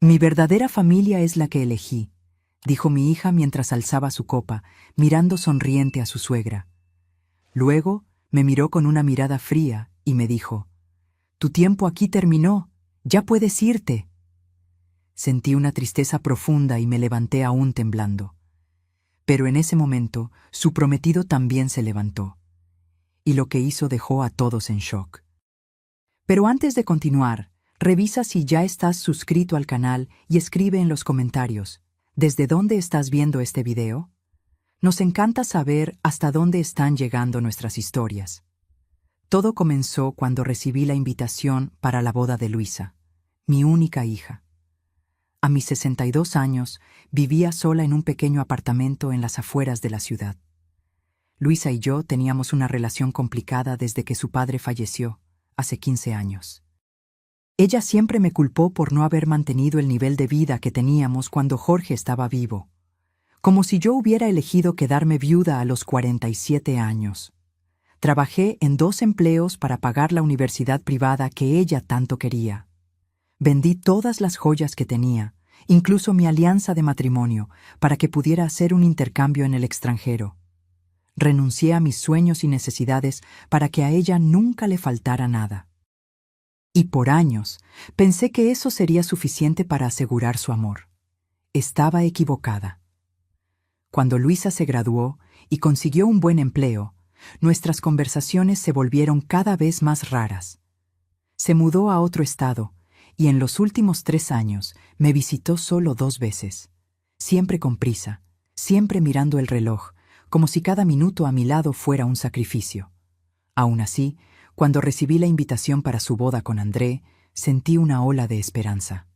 Mi verdadera familia es la que elegí, dijo mi hija mientras alzaba su copa, mirando sonriente a su suegra. Luego me miró con una mirada fría y me dijo: «Tu tiempo aquí terminó, ya puedes irte». Sentí una tristeza profunda y me levanté aún temblando. Pero en ese momento, su prometido también se levantó, y lo que hizo dejó a todos en shock. Pero antes de continuar, revisa si ya estás suscrito al canal y escribe en los comentarios: ¿desde dónde estás viendo este video? Nos encanta saber hasta dónde están llegando nuestras historias. Todo comenzó cuando recibí la invitación para la boda de Luisa, mi única hija. A mis 62 años, vivía sola en un pequeño apartamento en las afueras de la ciudad. Luisa y yo teníamos una relación complicada desde que su padre falleció, hace 15 años. Ella siempre me culpó por no haber mantenido el nivel de vida que teníamos cuando Jorge estaba vivo, como si yo hubiera elegido quedarme viuda a los 47 años. Trabajé en 2 empleos para pagar la universidad privada que ella tanto quería. Vendí todas las joyas que tenía, incluso mi alianza de matrimonio, para que pudiera hacer un intercambio en el extranjero. Renuncié a mis sueños y necesidades para que a ella nunca le faltara nada. Y por años pensé que eso sería suficiente para asegurar su amor. Estaba equivocada. Cuando Luisa se graduó y consiguió un buen empleo, nuestras conversaciones se volvieron cada vez más raras. Se mudó a otro estado, y en los últimos 3 años me visitó solo 2 veces, siempre con prisa, siempre mirando el reloj, como si cada minuto a mi lado fuera un sacrificio. Aún así, cuando recibí la invitación para su boda con André, sentí una ola de esperanza.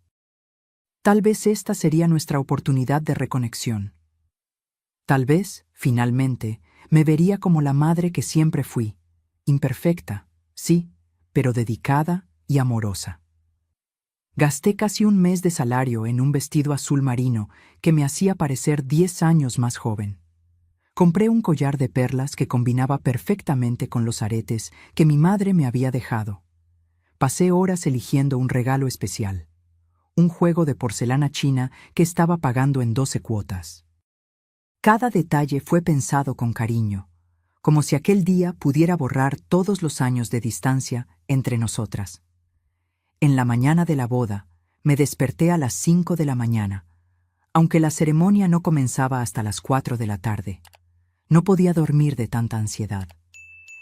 Tal vez esta sería nuestra oportunidad de reconexión. Tal vez, finalmente, me vería como la madre que siempre fui, imperfecta, sí, pero dedicada y amorosa. Gasté casi un mes de salario en un vestido azul marino que me hacía parecer 10 años más joven. Compré un collar de perlas que combinaba perfectamente con los aretes que mi madre me había dejado. Pasé horas eligiendo un regalo especial, un juego de porcelana china que estaba pagando en 12 cuotas. Cada detalle fue pensado con cariño, como si aquel día pudiera borrar todos los años de distancia entre nosotras. En la mañana de la boda, me desperté a las 5 de la mañana, aunque la ceremonia no comenzaba hasta las 4 de la tarde. No podía dormir de tanta ansiedad.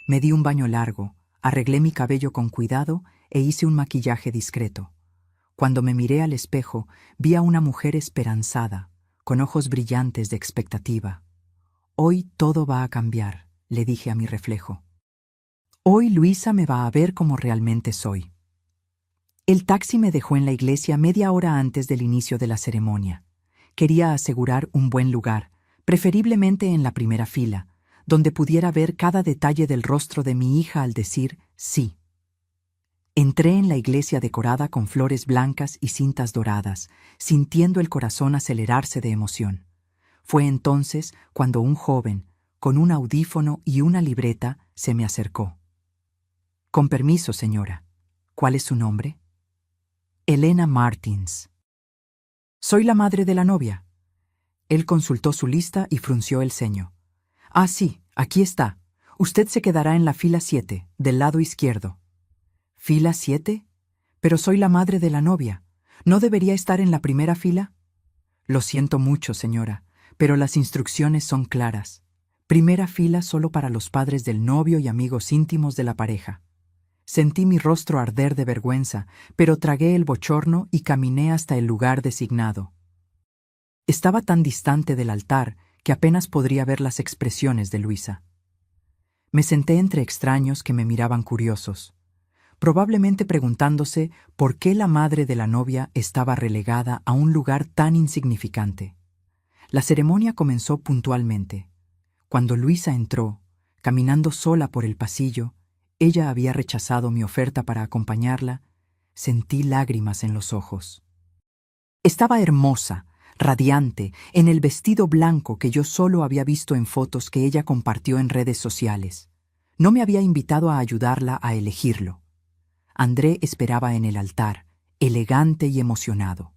Me di un baño largo, arreglé mi cabello con cuidado e hice un maquillaje discreto. Cuando me miré al espejo, vi a una mujer esperanzada, con ojos brillantes de expectativa. «Hoy todo va a cambiar», le dije a mi reflejo. «Hoy Luisa me va a ver como realmente soy». El taxi me dejó en la iglesia media hora antes del inicio de la ceremonia. Quería asegurar un buen lugar, preferiblemente en la primera fila, donde pudiera ver cada detalle del rostro de mi hija al decir sí. Entré en la iglesia decorada con flores blancas y cintas doradas, sintiendo el corazón acelerarse de emoción. Fue entonces cuando un joven, con un audífono y una libreta, se me acercó. «Con permiso, señora. ¿Cuál es su nombre?» «Elena Martins». «Soy la madre de la novia». Él consultó su lista y frunció el ceño. «Ah, sí, aquí está. Usted se quedará en la fila 7, del lado izquierdo». «¿Fila 7? Pero soy la madre de la novia. ¿No debería estar en la primera fila?» «Lo siento mucho, señora, pero las instrucciones son claras. Primera fila solo para los padres del novio y amigos íntimos de la pareja». Sentí mi rostro arder de vergüenza, pero tragué el bochorno y caminé hasta el lugar designado. Estaba tan distante del altar que apenas podría ver las expresiones de Luisa. Me senté entre extraños que me miraban curiosos, probablemente preguntándose por qué la madre de la novia estaba relegada a un lugar tan insignificante. La ceremonia comenzó puntualmente. Cuando Luisa entró, caminando sola por el pasillo, ella había rechazado mi oferta para acompañarla. Sentí lágrimas en los ojos. Estaba hermosa, radiante, en el vestido blanco que yo solo había visto en fotos que ella compartió en redes sociales. No me había invitado a ayudarla a elegirlo. André esperaba en el altar, elegante y emocionado.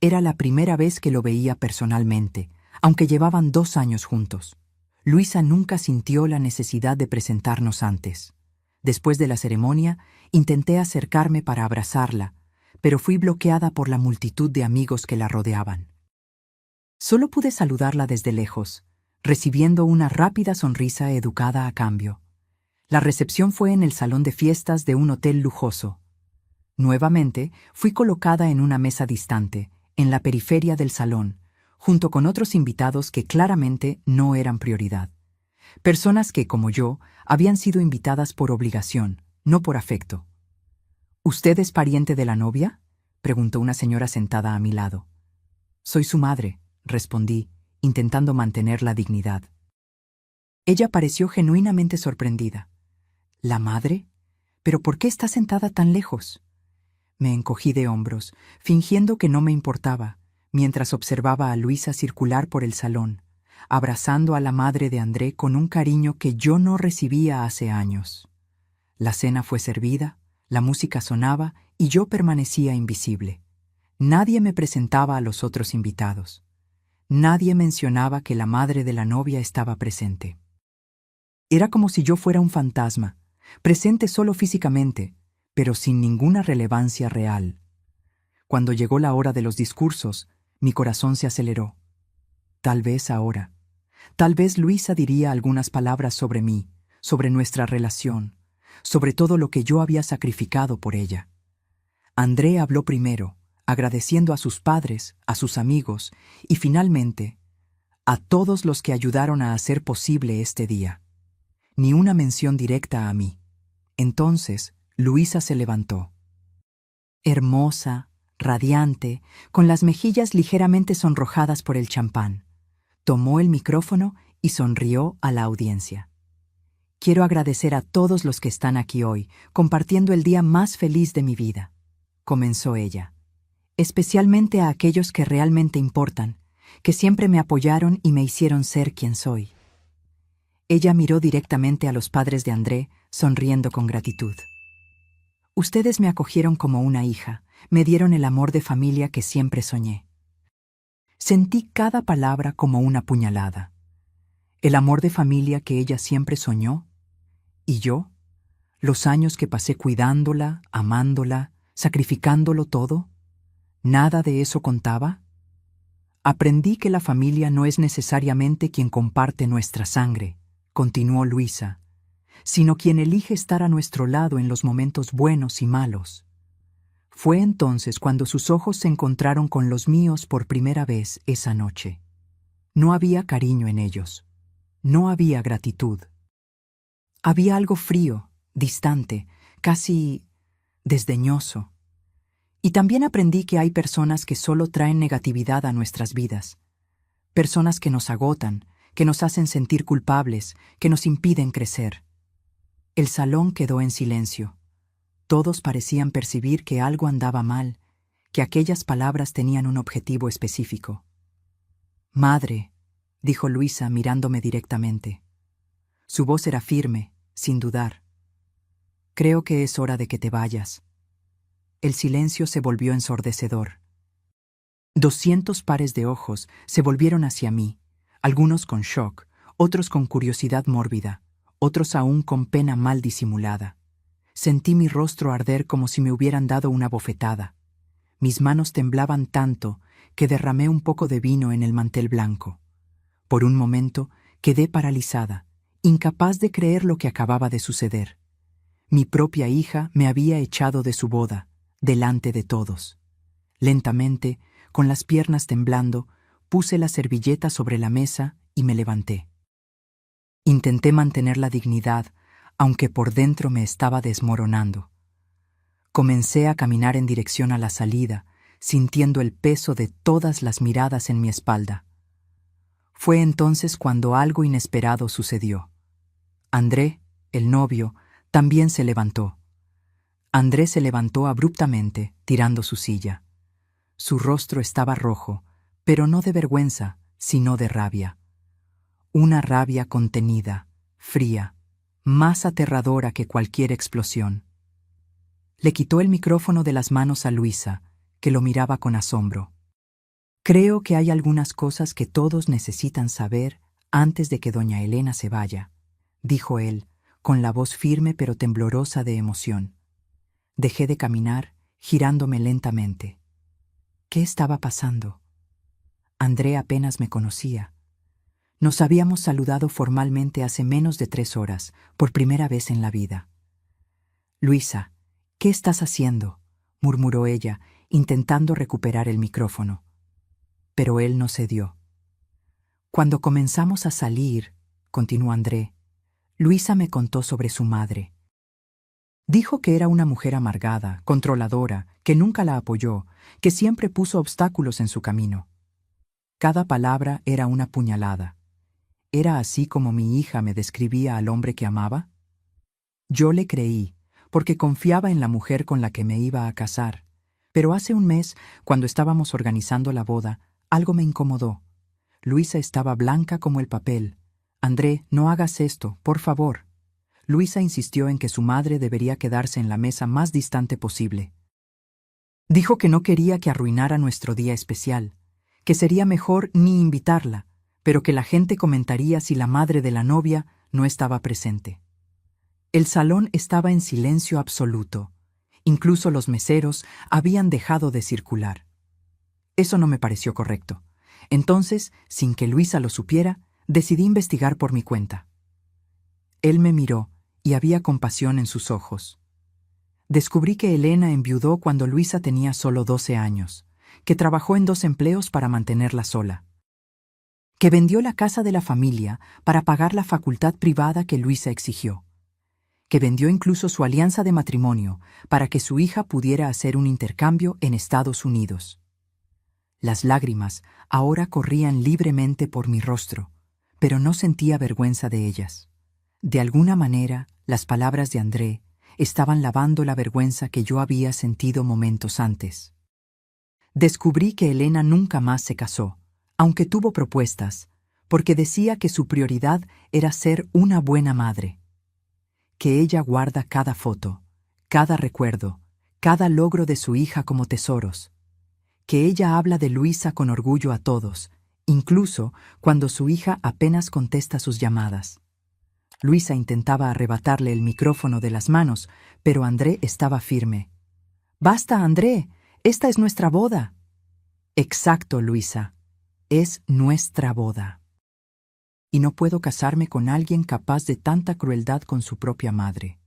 Era la primera vez que lo veía personalmente, aunque llevaban 2 años juntos. Luisa nunca sintió la necesidad de presentarnos antes. Después de la ceremonia, intenté acercarme para abrazarla, pero fui bloqueada por la multitud de amigos que la rodeaban. Solo pude saludarla desde lejos, recibiendo una rápida sonrisa educada a cambio. La recepción fue en el salón de fiestas de un hotel lujoso. Nuevamente, fui colocada en una mesa distante, en la periferia del salón, junto con otros invitados que claramente no eran prioridad. Personas que, como yo, habían sido invitadas por obligación, no por afecto. ¿Usted es pariente de la novia?, preguntó una señora sentada a mi lado. Soy su madre, respondí, intentando mantener la dignidad. Ella pareció genuinamente sorprendida. ¿La madre? ¿Pero por qué está sentada tan lejos? Me encogí de hombros, fingiendo que no me importaba, mientras observaba a Luisa circular por el salón, abrazando a la madre de André con un cariño que yo no recibía hace años. La cena fue servida, la música sonaba y yo permanecía invisible. Nadie me presentaba a los otros invitados. Nadie mencionaba que la madre de la novia estaba presente. Era como si yo fuera un fantasma, presente solo físicamente, pero sin ninguna relevancia real. Cuando llegó la hora de los discursos, mi corazón se aceleró. Tal vez ahora. Tal vez Luisa diría algunas palabras sobre mí, sobre nuestra relación, sobre todo lo que yo había sacrificado por ella. André habló primero, agradeciendo a sus padres, a sus amigos y finalmente a todos los que ayudaron a hacer posible este día. Ni una mención directa a mí. Entonces, Luisa se levantó. Hermosa, radiante, con las mejillas ligeramente sonrojadas por el champán. Tomó el micrófono y sonrió a la audiencia. Quiero agradecer a todos los que están aquí hoy, compartiendo el día más feliz de mi vida, comenzó ella. Especialmente a aquellos que realmente importan, que siempre me apoyaron y me hicieron ser quien soy. Ella miró directamente a los padres de André, sonriendo con gratitud. Ustedes me acogieron como una hija, me dieron el amor de familia que siempre soñé. Sentí cada palabra como una puñalada. El amor de familia que ella siempre soñó. ¿Y yo? Los años que pasé cuidándola, amándola, sacrificándolo todo. ¿Nada de eso contaba? Aprendí que la familia no es necesariamente quien comparte nuestra sangre, continuó Luisa, sino quien elige estar a nuestro lado en los momentos buenos y malos. Fue entonces cuando sus ojos se encontraron con los míos por primera vez esa noche. No había cariño en ellos. No había gratitud. Había algo frío, distante, casi desdeñoso. Y también aprendí que hay personas que solo traen negatividad a nuestras vidas. Personas que nos agotan, que nos hacen sentir culpables, que nos impiden crecer. El salón quedó en silencio. Todos parecían percibir que algo andaba mal, que aquellas palabras tenían un objetivo específico. «Madre», dijo Luisa mirándome directamente. Su voz era firme, sin dudar. «Creo que es hora de que te vayas». El silencio se volvió ensordecedor. 200 pares de ojos se volvieron hacia mí, algunos con shock, otros con curiosidad mórbida, otros aún con pena mal disimulada. Sentí mi rostro arder como si me hubieran dado una bofetada. Mis manos temblaban tanto que derramé un poco de vino en el mantel blanco. Por un momento quedé paralizada, incapaz de creer lo que acababa de suceder. Mi propia hija me había echado de su boda, delante de todos. Lentamente, con las piernas temblando, puse la servilleta sobre la mesa y me levanté. Intenté mantener la dignidad, aunque por dentro me estaba desmoronando. Comencé a caminar en dirección a la salida, sintiendo el peso de todas las miradas en mi espalda. Fue entonces cuando algo inesperado sucedió. André, el novio, también se levantó. André se levantó abruptamente, tirando su silla. Su rostro estaba rojo, pero no de vergüenza, sino de rabia. Una rabia contenida, fría, más aterradora que cualquier explosión. Le quitó el micrófono de las manos a Luisa, que lo miraba con asombro. Creo que hay algunas cosas que todos necesitan saber antes de que doña Elena se vaya, dijo él, con la voz firme pero temblorosa de emoción. Dejé de caminar, girándome lentamente. ¿Qué estaba pasando? André apenas me conocía. Nos habíamos saludado formalmente hace menos de 3 horas, por primera vez en la vida. «Luisa, ¿qué estás haciendo?», murmuró ella, intentando recuperar el micrófono. Pero él no cedió. «Cuando comenzamos a salir», continuó André, «Luisa me contó sobre su madre. Dijo que era una mujer amargada, controladora, que nunca la apoyó, que siempre puso obstáculos en su camino. Cada palabra era una puñalada. ¿Era así como mi hija me describía al hombre que amaba? Yo le creí, porque confiaba en la mujer con la que me iba a casar. Pero hace un mes, cuando estábamos organizando la boda, algo me incomodó. Luisa estaba blanca como el papel. «André, no hagas esto, por favor». Luisa insistió en que su madre debería quedarse en la mesa más distante posible. Dijo que no quería que arruinara nuestro día especial, que sería mejor ni invitarla, pero que la gente comentaría si la madre de la novia no estaba presente. El salón estaba en silencio absoluto. Incluso los meseros habían dejado de circular. Eso no me pareció correcto. Entonces, sin que Luisa lo supiera, decidí investigar por mi cuenta. Él me miró y había compasión en sus ojos. Descubrí que Elena enviudó cuando Luisa tenía solo 12 años, que trabajó en 2 empleos para mantenerla sola, que vendió la casa de la familia para pagar la facultad privada que Luisa exigió, que vendió incluso su alianza de matrimonio para que su hija pudiera hacer un intercambio en Estados Unidos. Las lágrimas ahora corrían libremente por mi rostro, pero no sentía vergüenza de ellas. De alguna manera, las palabras de André estaban lavando la vergüenza que yo había sentido momentos antes. Descubrí que Elena nunca más se casó, aunque tuvo propuestas, porque decía que su prioridad era ser una buena madre. Que ella guarda cada foto, cada recuerdo, cada logro de su hija como tesoros. Que ella habla de Luisa con orgullo a todos, incluso cuando su hija apenas contesta sus llamadas. Luisa intentaba arrebatarle el micrófono de las manos, pero André estaba firme. «Basta, André, esta es nuestra boda». «Exacto, Luisa, es nuestra boda. Y no puedo casarme con alguien capaz de tanta crueldad con su propia madre».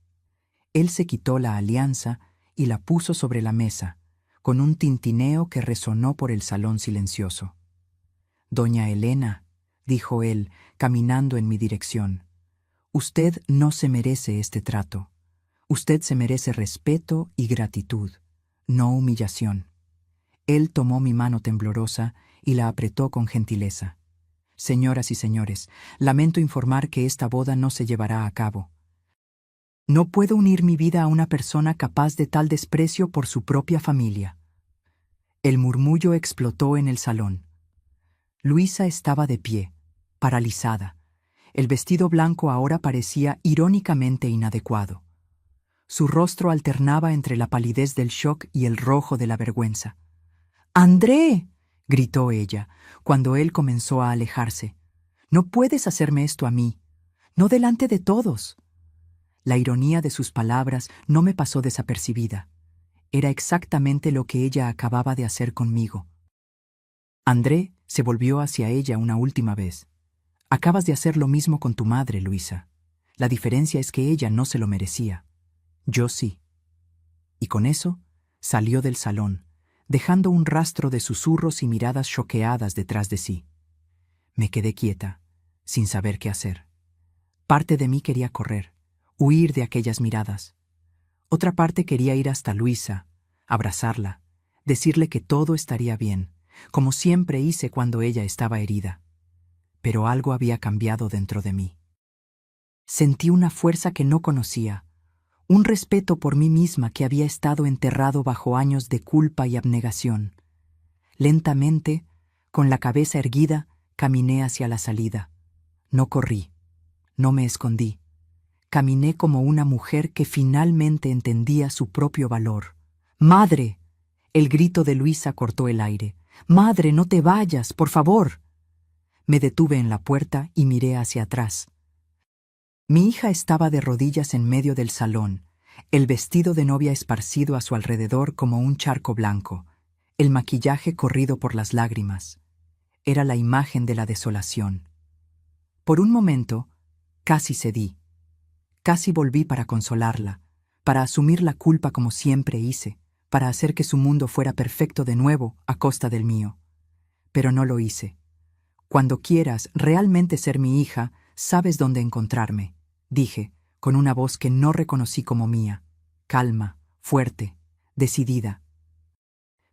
Él se quitó la alianza y la puso sobre la mesa, con un tintineo que resonó por el salón silencioso. «Doña Elena», dijo él, caminando en mi dirección, «usted no se merece este trato. Usted se merece respeto y gratitud, no humillación». Él tomó mi mano temblorosa y la apretó con gentileza. «Señoras y señores, lamento informar que esta boda no se llevará a cabo. No puedo unir mi vida a una persona capaz de tal desprecio por su propia familia». El murmullo explotó en el salón. Luisa estaba de pie, paralizada. El vestido blanco ahora parecía irónicamente inadecuado. Su rostro alternaba entre la palidez del shock y el rojo de la vergüenza. «¡André!», gritó ella, cuando él comenzó a alejarse. «No puedes hacerme esto a mí, no delante de todos». La ironía de sus palabras no me pasó desapercibida. Era exactamente lo que ella acababa de hacer conmigo. André se volvió hacia ella una última vez. «Acabas de hacer lo mismo con tu madre, Luisa. La diferencia es que ella no se lo merecía. Yo sí». Y con eso salió del salón, dejando un rastro de susurros y miradas choqueadas detrás de sí. Me quedé quieta, sin saber qué hacer. Parte de mí quería correr, huir de aquellas miradas. Otra parte quería ir hasta Luisa, abrazarla, decirle que todo estaría bien, como siempre hice cuando ella estaba herida. Pero algo había cambiado dentro de mí. Sentí una fuerza que no conocía, un respeto por mí misma que había estado enterrado bajo años de culpa y abnegación. Lentamente, con la cabeza erguida, caminé hacia la salida. No corrí, no me escondí. Caminé como una mujer que finalmente entendía su propio valor. «¡Madre!». El grito de Luisa cortó el aire. «Madre, no te vayas, por favor». Me detuve en la puerta y miré hacia atrás. Mi hija estaba de rodillas en medio del salón, el vestido de novia esparcido a su alrededor como un charco blanco, el maquillaje corrido por las lágrimas. Era la imagen de la desolación. Por un momento, casi cedí. Casi volví para consolarla, para asumir la culpa como siempre hice, para hacer que su mundo fuera perfecto de nuevo a costa del mío. Pero no lo hice. Cuando quieras realmente ser mi hija, sabes dónde encontrarme, dije, con una voz que no reconocí como mía, calma, fuerte, decidida.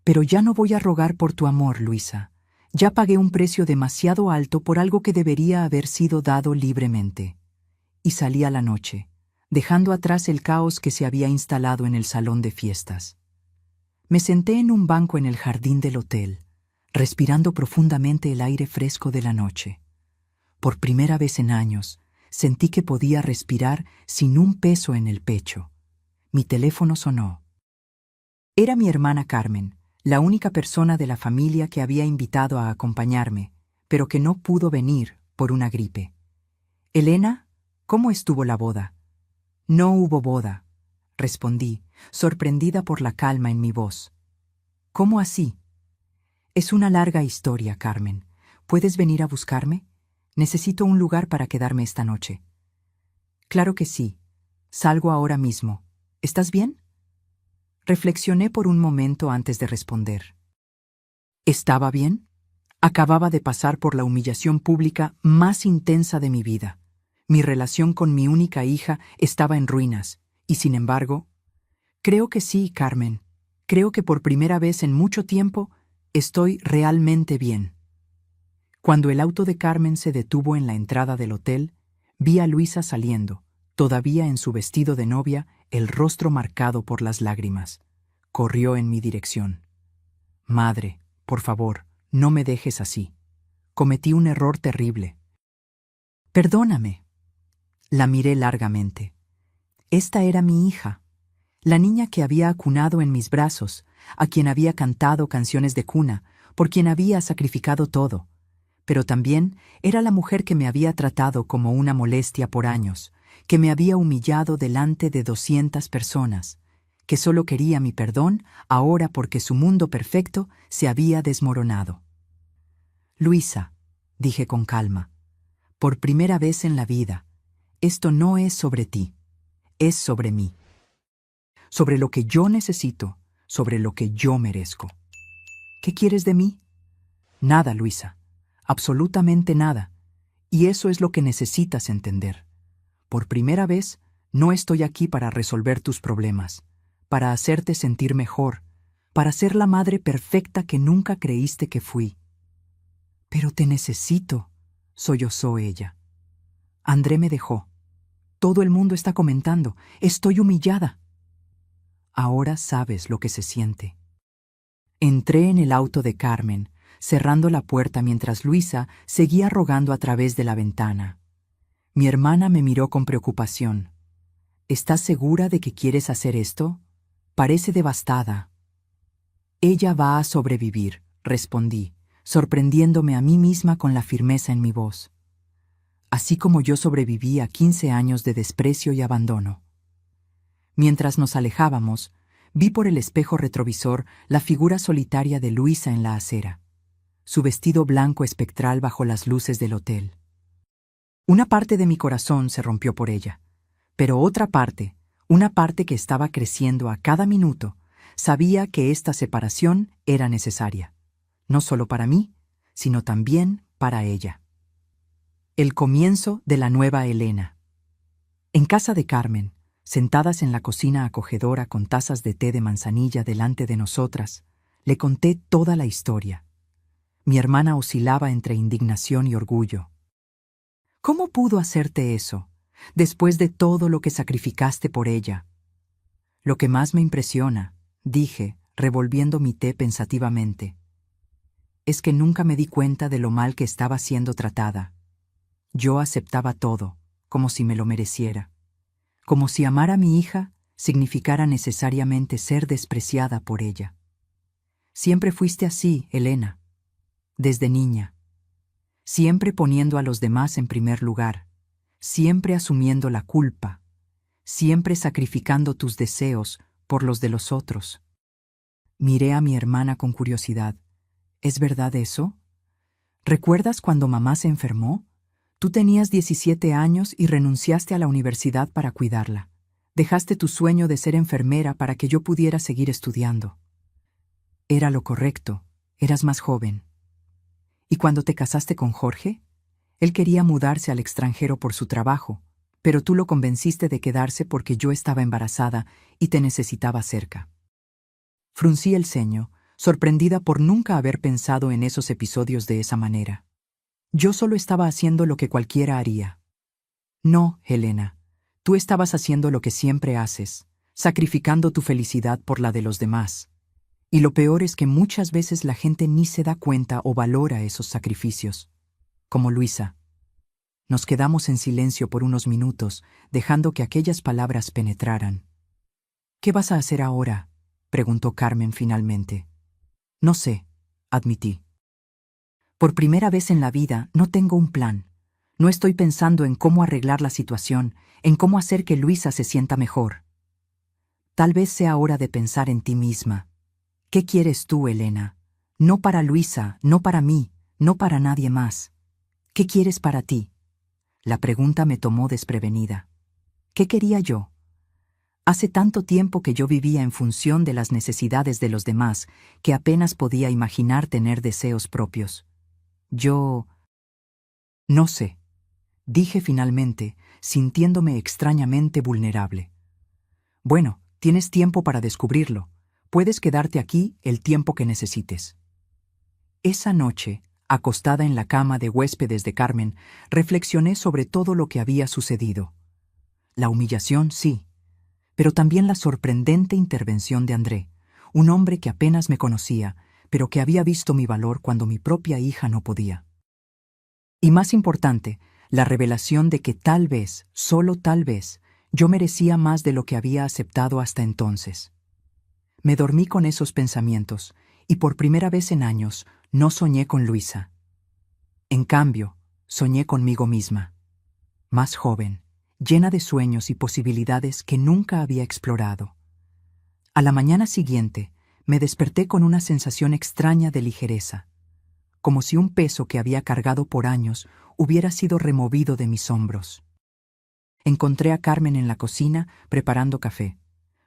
Pero ya no voy a rogar por tu amor, Luisa. Ya pagué un precio demasiado alto por algo que debería haber sido dado libremente. Y salí a la noche, dejando atrás el caos que se había instalado en el salón de fiestas. Me senté en un banco en el jardín del hotel, respirando profundamente el aire fresco de la noche. Por primera vez en años, sentí que podía respirar sin un peso en el pecho. Mi teléfono sonó. Era mi hermana Carmen, la única persona de la familia que había invitado a acompañarme, pero que no pudo venir por una gripe. «Elena, ¿cómo estuvo la boda?» «No hubo boda», respondí, sorprendida por la calma en mi voz. «¿Cómo así?» «Es una larga historia, Carmen. ¿Puedes venir a buscarme? Necesito un lugar para quedarme esta noche». «Claro que sí. Salgo ahora mismo. ¿Estás bien?» Reflexioné por un momento antes de responder. ¿Estaba bien? Acababa de pasar por la humillación pública más intensa de mi vida. Mi relación con mi única hija estaba en ruinas, y sin embargo, creo que sí, Carmen. Creo que por primera vez en mucho tiempo estoy realmente bien. Cuando el auto de Carmen se detuvo en la entrada del hotel, vi a Luisa saliendo, todavía en su vestido de novia, el rostro marcado por las lágrimas. Corrió en mi dirección. «Madre, por favor, no me dejes así. Cometí un error terrible». «Perdóname». La miré largamente. Esta era mi hija, la niña que había acunado en mis brazos, a quien había cantado canciones de cuna, por quien había sacrificado todo. Pero también era la mujer que me había tratado como una molestia por años, que me había humillado delante de 200 personas, que solo quería mi perdón ahora porque su mundo perfecto se había desmoronado. «Luisa», dije con calma, «por primera vez en la vida, esto no es sobre ti, es sobre mí. Sobre lo que yo necesito, sobre lo que yo merezco. ¿Qué quieres de mí?» «Nada, Luisa, absolutamente nada, y eso es lo que necesitas entender. Por primera vez, no estoy aquí para resolver tus problemas, para hacerte sentir mejor, para ser la madre perfecta que nunca creíste que fui». «Pero te necesito», sollozó ella. «André me dejó. Todo el mundo está comentando. Estoy humillada». «Ahora sabes lo que se siente». Entré en el auto de Carmen, cerrando la puerta mientras Luisa seguía rogando a través de la ventana. Mi hermana me miró con preocupación. «¿Estás segura de que quieres hacer esto? Parece devastada». «Ella va a sobrevivir», respondí, sorprendiéndome a mí misma con la firmeza en mi voz. Así como yo sobreviví a 15 años de desprecio y abandono. Mientras nos alejábamos, vi por el espejo retrovisor la figura solitaria de Luisa en la acera, su vestido blanco espectral bajo las luces del hotel. Una parte de mi corazón se rompió por ella, pero otra parte, una parte que estaba creciendo a cada minuto, sabía que esta separación era necesaria, no solo para mí, sino también para ella. El comienzo de la nueva Elena. En casa de Carmen, sentadas en la cocina acogedora con tazas de té de manzanilla delante de nosotras, le conté toda la historia. Mi hermana oscilaba entre indignación y orgullo. «¿Cómo pudo hacerte eso, después de todo lo que sacrificaste por ella?» «Lo que más me impresiona», dije, revolviendo mi té pensativamente, «es que nunca me di cuenta de lo mal que estaba siendo tratada. Yo aceptaba todo, como si me lo mereciera. Como si amar a mi hija significara necesariamente ser despreciada por ella. Siempre fuiste así, Elena. Desde niña. Siempre poniendo a los demás en primer lugar. Siempre asumiendo la culpa. Siempre sacrificando tus deseos por los de los otros. Miré a mi hermana con curiosidad. ¿Es verdad eso? ¿Recuerdas cuando mamá se enfermó? Tú tenías 17 años y renunciaste a la universidad para cuidarla. Dejaste tu sueño de ser enfermera para que yo pudiera seguir estudiando. Era lo correcto, eras más joven. ¿Y cuando te casaste con Jorge? Él quería mudarse al extranjero por su trabajo, pero tú lo convenciste de quedarse porque yo estaba embarazada y te necesitaba cerca. Fruncí el ceño, sorprendida por nunca haber pensado en esos episodios de esa manera. Yo solo estaba haciendo lo que cualquiera haría. No, Helena, tú estabas haciendo lo que siempre haces, sacrificando tu felicidad por la de los demás. Y lo peor es que muchas veces la gente ni se da cuenta o valora esos sacrificios. Como Luisa. Nos quedamos en silencio por unos minutos, dejando que aquellas palabras penetraran. ¿Qué vas a hacer ahora?, preguntó Carmen finalmente. No sé, admití. Por primera vez en la vida no tengo un plan. No estoy pensando en cómo arreglar la situación, en cómo hacer que Luisa se sienta mejor. Tal vez sea hora de pensar en ti misma. ¿Qué quieres tú, Elena? No para Luisa, no para mí, no para nadie más. ¿Qué quieres para ti? La pregunta me tomó desprevenida. ¿Qué quería yo? Hace tanto tiempo que yo vivía en función de las necesidades de los demás que apenas podía imaginar tener deseos propios. Yo... no sé, dije finalmente, sintiéndome extrañamente vulnerable. Bueno, tienes tiempo para descubrirlo. Puedes quedarte aquí el tiempo que necesites. Esa noche, acostada en la cama de huéspedes de Carmen, reflexioné sobre todo lo que había sucedido. La humillación, sí, pero también la sorprendente intervención de André, un hombre que apenas me conocía, pero que había visto mi valor cuando mi propia hija no podía. Y más importante, la revelación de que tal vez, solo tal vez, yo merecía más de lo que había aceptado hasta entonces. Me dormí con esos pensamientos, y por primera vez en años no soñé con Luisa. En cambio, soñé conmigo misma, más joven, llena de sueños y posibilidades que nunca había explorado. A la mañana siguiente, me desperté con una sensación extraña de ligereza, como si un peso que había cargado por años hubiera sido removido de mis hombros. Encontré a Carmen en la cocina preparando café.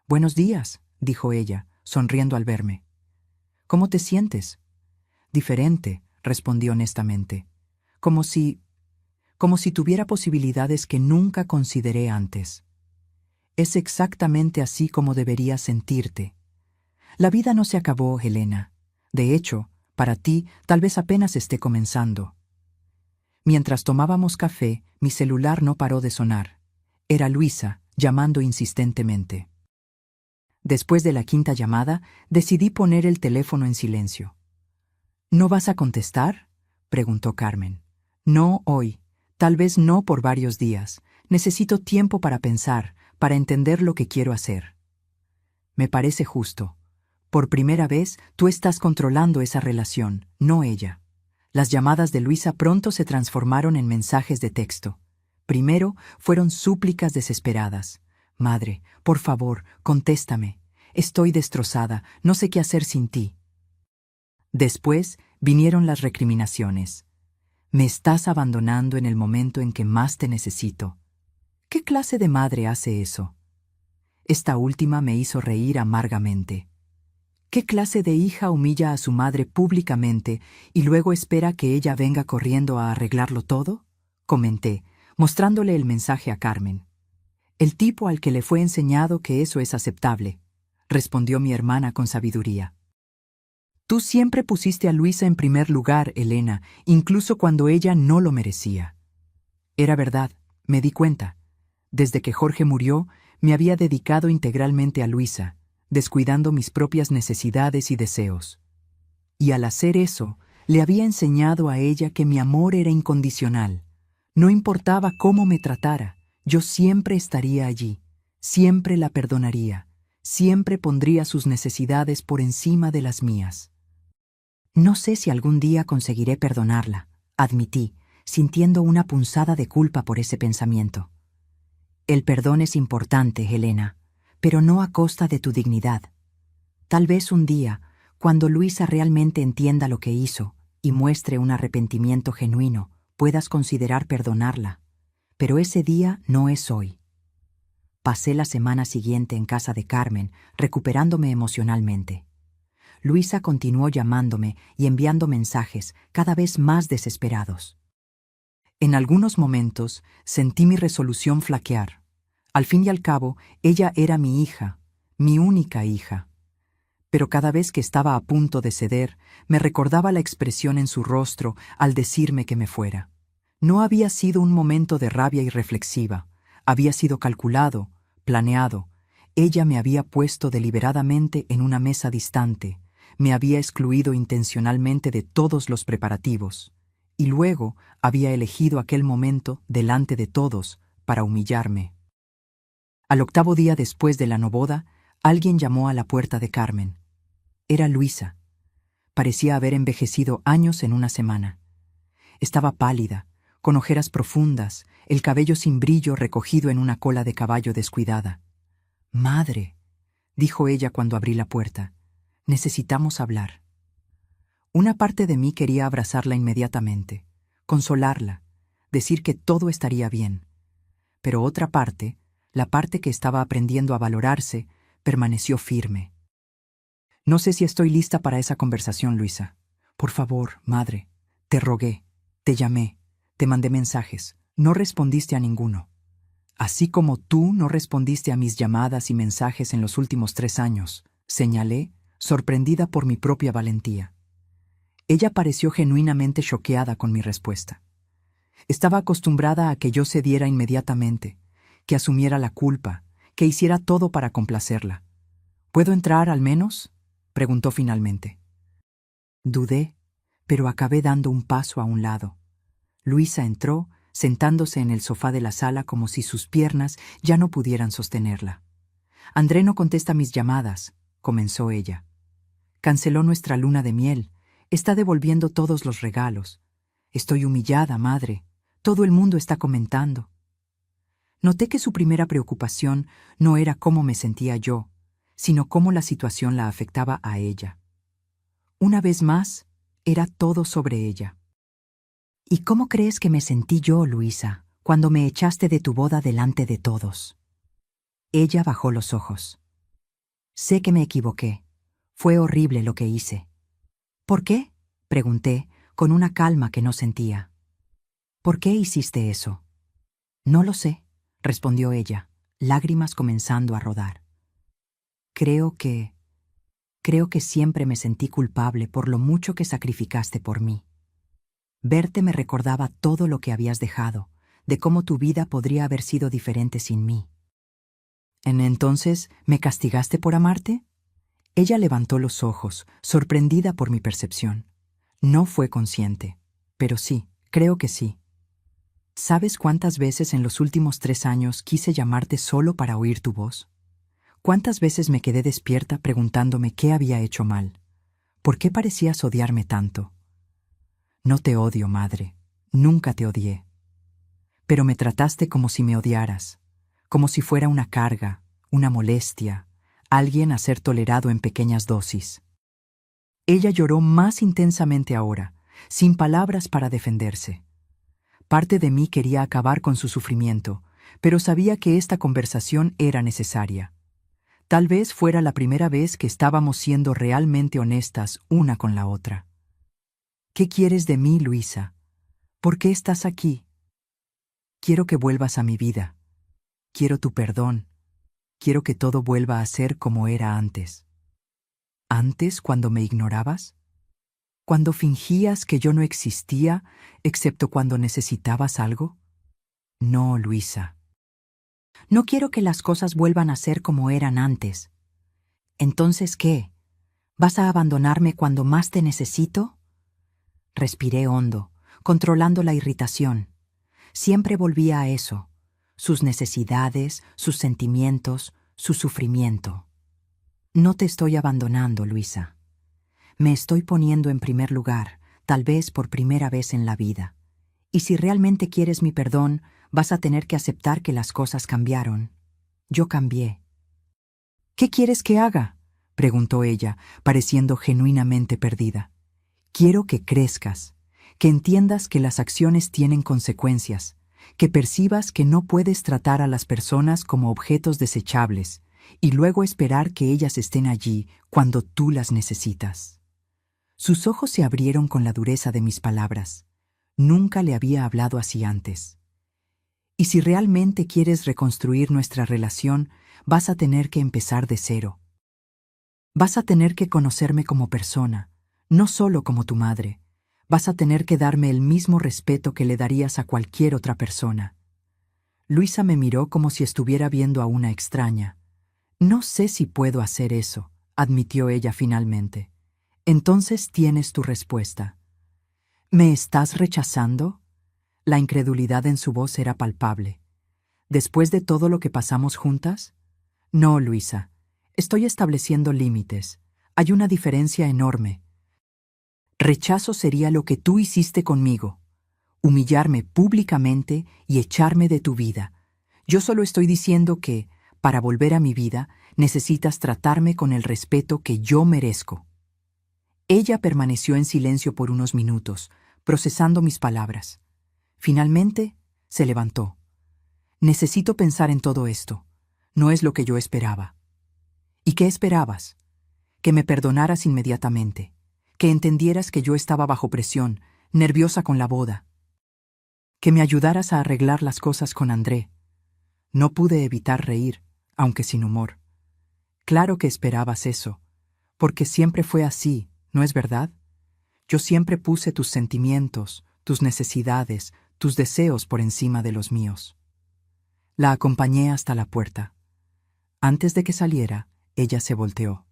«Buenos días», dijo ella, sonriendo al verme. «¿Cómo te sientes?» «Diferente», respondí honestamente. Como si tuviera posibilidades que nunca consideré antes. Es exactamente así como deberías sentirte. La vida no se acabó, Helena. De hecho, para ti tal vez apenas esté comenzando. Mientras tomábamos café, mi celular no paró de sonar. Era Luisa, llamando insistentemente. Después de la quinta llamada, decidí poner el teléfono en silencio. ¿No vas a contestar?, preguntó Carmen. No hoy. Tal vez no por varios días. Necesito tiempo para pensar, para entender lo que quiero hacer. Me parece justo. Por primera vez, tú estás controlando esa relación, no ella. Las llamadas de Luisa pronto se transformaron en mensajes de texto. Primero, fueron súplicas desesperadas. Madre, por favor, contéstame. Estoy destrozada, no sé qué hacer sin ti. Después, vinieron las recriminaciones. Me estás abandonando en el momento en que más te necesito. ¿Qué clase de madre hace eso? Esta última me hizo reír amargamente. ¿Qué clase de hija humilla a su madre públicamente y luego espera que ella venga corriendo a arreglarlo todo? Comenté, mostrándole el mensaje a Carmen. El tipo al que le fue enseñado que eso es aceptable, respondió mi hermana con sabiduría. Tú siempre pusiste a Luisa en primer lugar, Elena, incluso cuando ella no lo merecía. Era verdad, me di cuenta. Desde que Jorge murió, me había dedicado integralmente a Luisa, descuidando mis propias necesidades y deseos. Y al hacer eso, le había enseñado a ella que mi amor era incondicional. No importaba cómo me tratara, yo siempre estaría allí, siempre la perdonaría, siempre pondría sus necesidades por encima de las mías. No sé si algún día conseguiré perdonarla, admití, sintiendo una punzada de culpa por ese pensamiento. El perdón es importante, Helena, pero no a costa de tu dignidad. Tal vez un día, cuando Luisa realmente entienda lo que hizo y muestre un arrepentimiento genuino, puedas considerar perdonarla. Pero ese día no es hoy. Pasé la semana siguiente en casa de Carmen, recuperándome emocionalmente. Luisa continuó llamándome y enviando mensajes cada vez más desesperados. En algunos momentos sentí mi resolución flaquear. Al fin y al cabo, ella era mi hija, mi única hija. Pero cada vez que estaba a punto de ceder, me recordaba la expresión en su rostro al decirme que me fuera. No había sido un momento de rabia irreflexiva, había sido calculado, planeado. Ella me había puesto deliberadamente en una mesa distante, me había excluido intencionalmente de todos los preparativos, y luego había elegido aquel momento delante de todos para humillarme. Al octavo día después de la noboda, alguien llamó a la puerta de Carmen. Era Luisa. Parecía haber envejecido años en una semana. Estaba pálida, con ojeras profundas, el cabello sin brillo recogido en una cola de caballo descuidada. «Madre», dijo ella cuando abrí la puerta, «necesitamos hablar». Una parte de mí quería abrazarla inmediatamente, consolarla, decir que todo estaría bien. Pero otra parte, la parte que estaba aprendiendo a valorarse, permaneció firme. «No sé si estoy lista para esa conversación, Luisa. Por favor, madre, te rogué, te llamé, te mandé mensajes, no respondiste a ninguno. Así como tú no respondiste a mis llamadas y mensajes en los últimos 3 años», señalé, sorprendida por mi propia valentía. Ella pareció genuinamente choqueada con mi respuesta. Estaba acostumbrada a que yo cediera inmediatamente, que asumiera la culpa, que hiciera todo para complacerla. «¿Puedo entrar, al menos?», preguntó finalmente. Dudé, pero acabé dando un paso a un lado. Luisa entró, sentándose en el sofá de la sala como si sus piernas ya no pudieran sostenerla. «André no contesta mis llamadas», comenzó ella. «Canceló nuestra luna de miel. Está devolviendo todos los regalos. Estoy humillada, madre. Todo el mundo está comentando». Noté que su primera preocupación no era cómo me sentía yo, sino cómo la situación la afectaba a ella. Una vez más, era todo sobre ella. «¿Y cómo crees que me sentí yo, Luisa, cuando me echaste de tu boda delante de todos?» Ella bajó los ojos. «Sé que me equivoqué. Fue horrible lo que hice». «¿Por qué?», pregunté, con una calma que no sentía. «¿Por qué hiciste eso?». «No lo sé», respondió ella, lágrimas comenzando a rodar. Creo que siempre me sentí culpable por lo mucho que sacrificaste por mí. Verte me recordaba todo lo que habías dejado, de cómo tu vida podría haber sido diferente sin mí». «¿Entonces me castigaste por amarte?». Ella levantó los ojos, sorprendida por mi percepción. No fue consciente, pero sí, creo que sí. ¿Sabes cuántas veces en los últimos 3 años quise llamarte solo para oír tu voz? ¿Cuántas veces me quedé despierta preguntándome qué había hecho mal? ¿Por qué parecías odiarme tanto? No te odio, madre. Nunca te odié. Pero me trataste como si me odiaras, como si fuera una carga, una molestia, alguien a ser tolerado en pequeñas dosis. Ella lloró más intensamente ahora, sin palabras para defenderse. Parte de mí quería acabar con su sufrimiento, pero sabía que esta conversación era necesaria. Tal vez fuera la primera vez que estábamos siendo realmente honestas una con la otra. «¿Qué quieres de mí, Luisa? ¿Por qué estás aquí? Quiero que vuelvas a mi vida. Quiero tu perdón. Quiero que todo vuelva a ser como era antes». «¿Antes, cuando me ignorabas? ¿Cuando fingías que yo no existía, excepto cuando necesitabas algo?» «No, Luisa. No quiero que las cosas vuelvan a ser como eran antes». «¿Entonces qué? ¿Vas a abandonarme cuando más te necesito?». Respiré hondo, controlando la irritación. Siempre volvía a eso, sus necesidades, sus sentimientos, su sufrimiento. «No te estoy abandonando, Luisa. Me estoy poniendo en primer lugar, tal vez por primera vez en la vida. Y si realmente quieres mi perdón, vas a tener que aceptar que las cosas cambiaron. Yo cambié. ¿Qué quieres que haga?, preguntó ella, pareciendo genuinamente perdida. Quiero que crezcas, que entiendas que las acciones tienen consecuencias, que percibas que no puedes tratar a las personas como objetos desechables y luego esperar que ellas estén allí cuando tú las necesitas. Sus ojos se abrieron con la dureza de mis palabras. Nunca le había hablado así antes. Y si realmente quieres reconstruir nuestra relación, vas a tener que empezar de cero. Vas a tener que conocerme como persona, no solo como tu madre. Vas a tener que darme el mismo respeto que le darías a cualquier otra persona. Luisa me miró como si estuviera viendo a una extraña. No sé si puedo hacer eso, admitió ella finalmente. Entonces tienes tu respuesta. ¿Me estás rechazando? La incredulidad en su voz era palpable. ¿Después de todo lo que pasamos juntas? No, Luisa. Estoy estableciendo límites. Hay una diferencia enorme. Rechazo sería lo que tú hiciste conmigo. Humillarme públicamente y echarme de tu vida. Yo solo estoy diciendo que, para volver a mi vida, necesitas tratarme con el respeto que yo merezco. Ella permaneció en silencio por unos minutos, procesando mis palabras. Finalmente, se levantó. Necesito pensar en todo esto. No es lo que yo esperaba. ¿Y qué esperabas? Que me perdonaras inmediatamente, que entendieras que yo estaba bajo presión, nerviosa con la boda, que me ayudaras a arreglar las cosas con André. No pude evitar reír, aunque sin humor. Claro que esperabas eso, porque siempre fue así, ¿no es verdad? Yo siempre puse tus sentimientos, tus necesidades, tus deseos por encima de los míos. La acompañé hasta la puerta. Antes de que saliera, ella se volteó.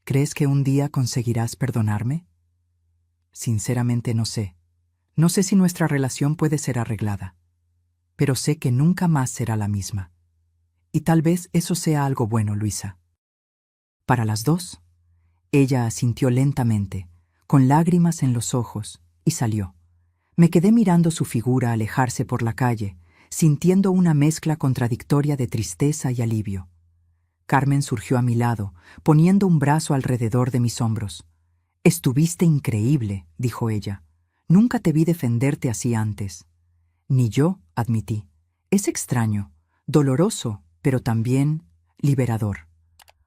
¿Crees que un día conseguirás perdonarme? Sinceramente no sé. No sé si nuestra relación puede ser arreglada, pero sé que nunca más será la misma. Y tal vez eso sea algo bueno, Luisa. Para las dos. Ella asintió lentamente, con lágrimas en los ojos, y salió. Me quedé mirando su figura alejarse por la calle, sintiendo una mezcla contradictoria de tristeza y alivio. Carmen surgió a mi lado, poniendo un brazo alrededor de mis hombros. «Estuviste increíble», dijo ella. «Nunca te vi defenderte así antes». «Ni yo», admití. «Es extraño, doloroso, pero también liberador».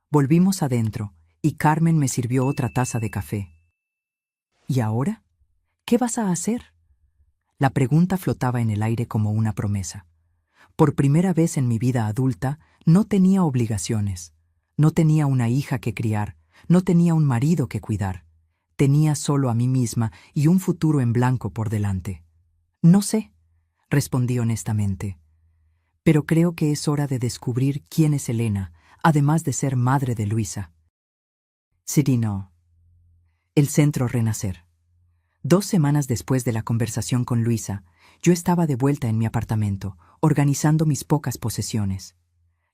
Volvimos adentro, y Carmen me sirvió otra taza de café. «¿Y ahora? ¿Qué vas a hacer?». La pregunta flotaba en el aire como una promesa. Por primera vez en mi vida adulta, no tenía obligaciones. No tenía una hija que criar, no tenía un marido que cuidar. Tenía solo a mí misma y un futuro en blanco por delante. «No sé», respondí honestamente. «Pero creo que es hora de descubrir quién es Elena, además de ser madre de Luisa». Cirino. El Centro Renacer. 2 semanas después de la conversación con Luisa, yo estaba de vuelta en mi apartamento, organizando mis pocas posesiones.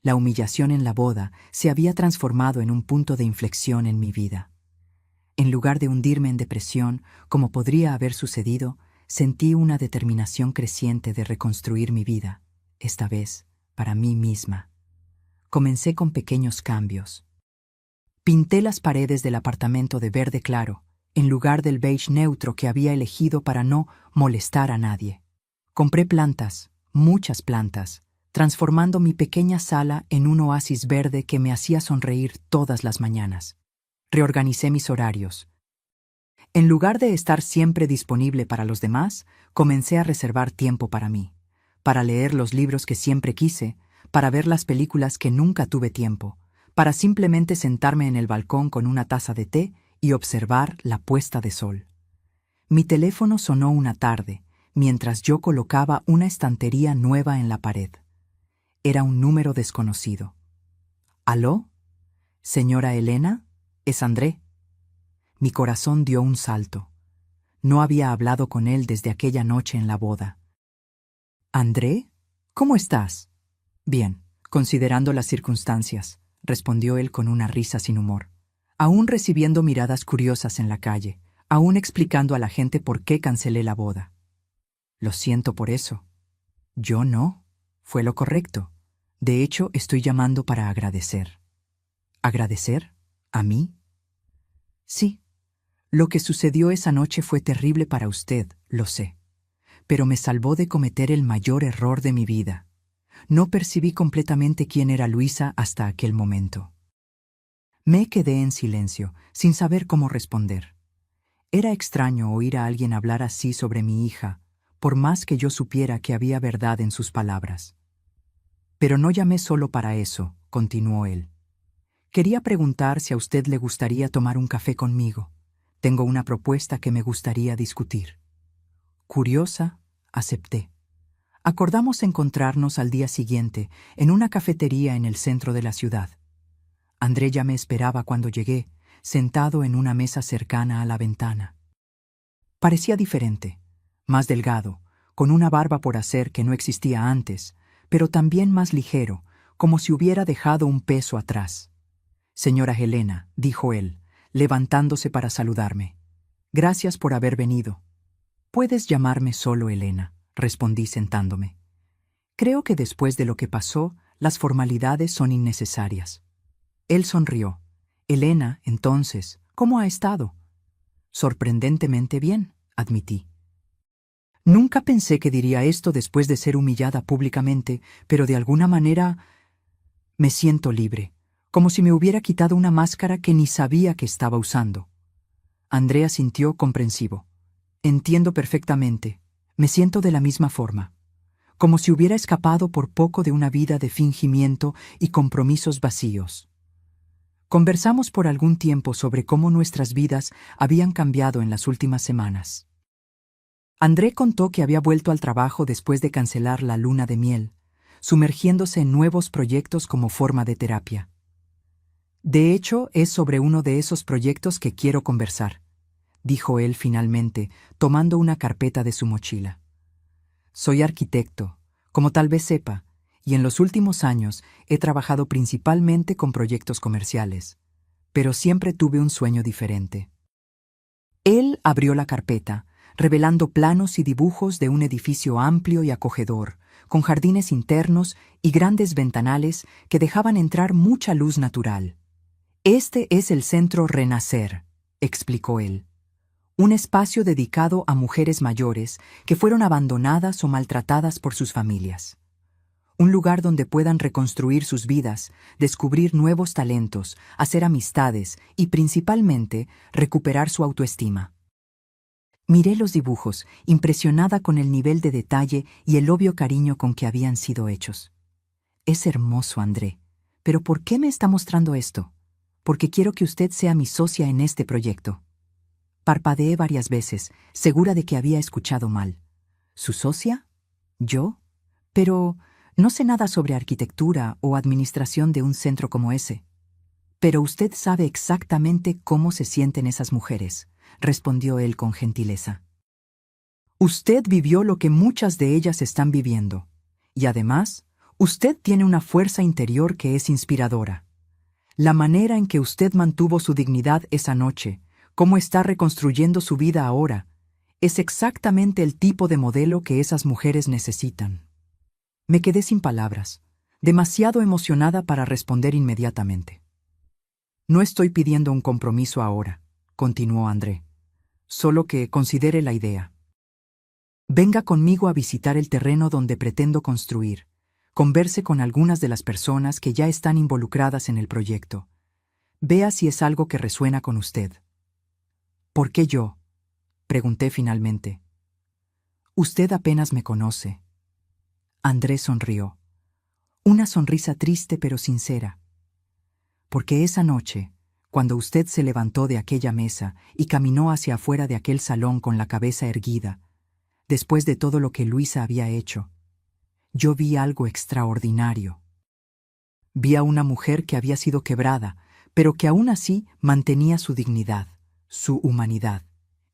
La humillación en la boda se había transformado en un punto de inflexión en mi vida. En lugar de hundirme en depresión, como podría haber sucedido, sentí una determinación creciente de reconstruir mi vida, esta vez para mí misma. Comencé con pequeños cambios. Pinté las paredes del apartamento de verde claro, en lugar del beige neutro que había elegido para no molestar a nadie. Compré plantas, muchas plantas, transformando mi pequeña sala en un oasis verde que me hacía sonreír todas las mañanas. Reorganicé mis horarios. En lugar de estar siempre disponible para los demás, comencé a reservar tiempo para mí, para leer los libros que siempre quise, para ver las películas que nunca tuve tiempo, para simplemente sentarme en el balcón con una taza de té y observar la puesta de sol. Mi teléfono sonó una tarde, mientras yo colocaba una estantería nueva en la pared. Era un número desconocido. «¿Aló? ¿Señora Elena? Es André». Mi corazón dio un salto. No había hablado con él desde aquella noche en la boda. «¿André? ¿Cómo estás?» «Bien, considerando las circunstancias», respondió él con una risa sin humor. aún recibiendo miradas curiosas en la calle, aún explicando a la gente por qué cancelé la boda. Lo siento por eso. Yo no. Fue lo correcto. De hecho, estoy llamando para agradecer. ¿Agradecer? ¿A mí? Sí. Lo que sucedió esa noche fue terrible para usted, lo sé. Pero me salvó de cometer el mayor error de mi vida. No percibí completamente quién era Luisa hasta aquel momento. Me quedé en silencio, sin saber cómo responder. Era extraño oír a alguien hablar así sobre mi hija, por más que yo supiera que había verdad en sus palabras. Pero no llamé solo para eso, continuó él. Quería preguntar si a usted le gustaría tomar un café conmigo. Tengo una propuesta que me gustaría discutir. Curiosa, acepté. Acordamos encontrarnos al día siguiente en una cafetería en el centro de la ciudad. André ya me esperaba cuando llegué, sentado en una mesa cercana a la ventana. Parecía diferente, más delgado, con una barba por hacer que no existía antes, pero también más ligero, como si hubiera dejado un peso atrás. Señora Helena, dijo él, levantándose para saludarme. Gracias por haber venido. Puedes llamarme solo Helena, respondí sentándome. Creo que después de lo que pasó, las formalidades son innecesarias. Él sonrió. Helena, entonces, ¿cómo ha estado? Sorprendentemente bien, admití. Nunca pensé que diría esto después de ser humillada públicamente, pero de alguna manera me siento libre, como si me hubiera quitado una máscara que ni sabía que estaba usando. Andrea sintió comprensivo. Entiendo perfectamente. Me siento de la misma forma, como si hubiera escapado por poco de una vida de fingimiento y compromisos vacíos. Conversamos por algún tiempo sobre cómo nuestras vidas habían cambiado en las últimas semanas. André contó que había vuelto al trabajo después de cancelar la luna de miel, sumergiéndose en nuevos proyectos como forma de terapia. De hecho, es sobre uno de esos proyectos que quiero conversar, dijo él finalmente, tomando una carpeta de su mochila. Soy arquitecto, como tal vez sepa, y en los últimos años he trabajado principalmente con proyectos comerciales, pero siempre tuve un sueño diferente. Él abrió la carpeta, revelando planos y dibujos de un edificio amplio y acogedor, con jardines internos y grandes ventanales que dejaban entrar mucha luz natural. Este es el Centro Renacer, explicó él. Un espacio dedicado a mujeres mayores que fueron abandonadas o maltratadas por sus familias. Un lugar donde puedan reconstruir sus vidas, descubrir nuevos talentos, hacer amistades y, principalmente, recuperar su autoestima. Miré los dibujos, impresionada con el nivel de detalle y el obvio cariño con que habían sido hechos. Es hermoso, André. ¿Pero por qué me está mostrando esto? Porque quiero que usted sea mi socia en este proyecto. Parpadeé varias veces, segura de que había escuchado mal. ¿Su socia? ¿Yo? Pero no sé nada sobre arquitectura o administración de un centro como ese. Pero usted sabe exactamente cómo se sienten esas mujeres, respondió él con gentileza. Usted vivió lo que muchas de ellas están viviendo. Y además, usted tiene una fuerza interior que es inspiradora. La manera en que usted mantuvo su dignidad esa noche, cómo está reconstruyendo su vida ahora, es exactamente el tipo de modelo que esas mujeres necesitan. Me quedé sin palabras, demasiado emocionada para responder inmediatamente. No estoy pidiendo un compromiso ahora, continuó André, solo que considere la idea. Venga conmigo a visitar el terreno donde pretendo construir, converse con algunas de las personas que ya están involucradas en el proyecto. Vea si es algo que resuena con usted. ¿Por qué yo?, pregunté finalmente. Usted apenas me conoce. Andrés sonrió. Una sonrisa triste pero sincera. Porque esa noche, cuando usted se levantó de aquella mesa y caminó hacia afuera de aquel salón con la cabeza erguida, después de todo lo que Luisa había hecho, yo vi algo extraordinario. Vi a una mujer que había sido quebrada, pero que aún así mantenía su dignidad, su humanidad.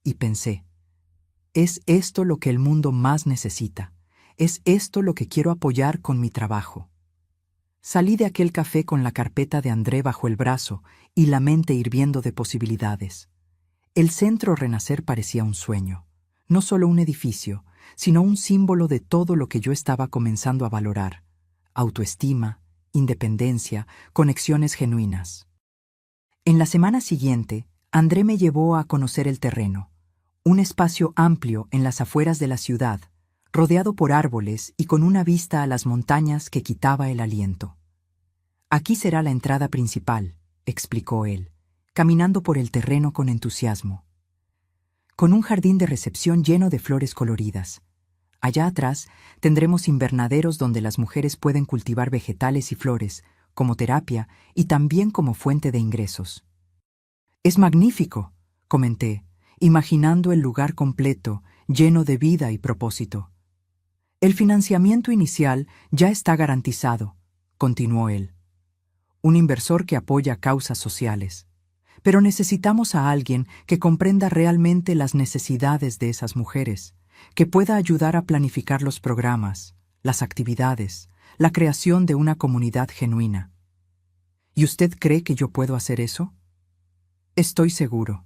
Y pensé, es esto lo que el mundo más necesita. Es esto lo que quiero apoyar con mi trabajo. Salí de aquel café con la carpeta de André bajo el brazo y la mente hirviendo de posibilidades. El Centro Renacer parecía un sueño, no solo un edificio, sino un símbolo de todo lo que yo estaba comenzando a valorar: autoestima, independencia, conexiones genuinas. En la semana siguiente, André me llevó a conocer el terreno, un espacio amplio en las afueras de la ciudad, rodeado por árboles y con una vista a las montañas que quitaba el aliento. «Aquí será la entrada principal», explicó él, caminando por el terreno con entusiasmo. «Con un jardín de recepción lleno de flores coloridas. Allá atrás tendremos invernaderos donde las mujeres pueden cultivar vegetales y flores, como terapia y también como fuente de ingresos». «Es magnífico», comenté, imaginando el lugar completo, lleno de vida y propósito. «El financiamiento inicial ya está garantizado», continuó él. «Un inversor que apoya causas sociales. Pero necesitamos a alguien que comprenda realmente las necesidades de esas mujeres, que pueda ayudar a planificar los programas, las actividades, la creación de una comunidad genuina». «¿Y usted cree que yo puedo hacer eso?» «Estoy seguro.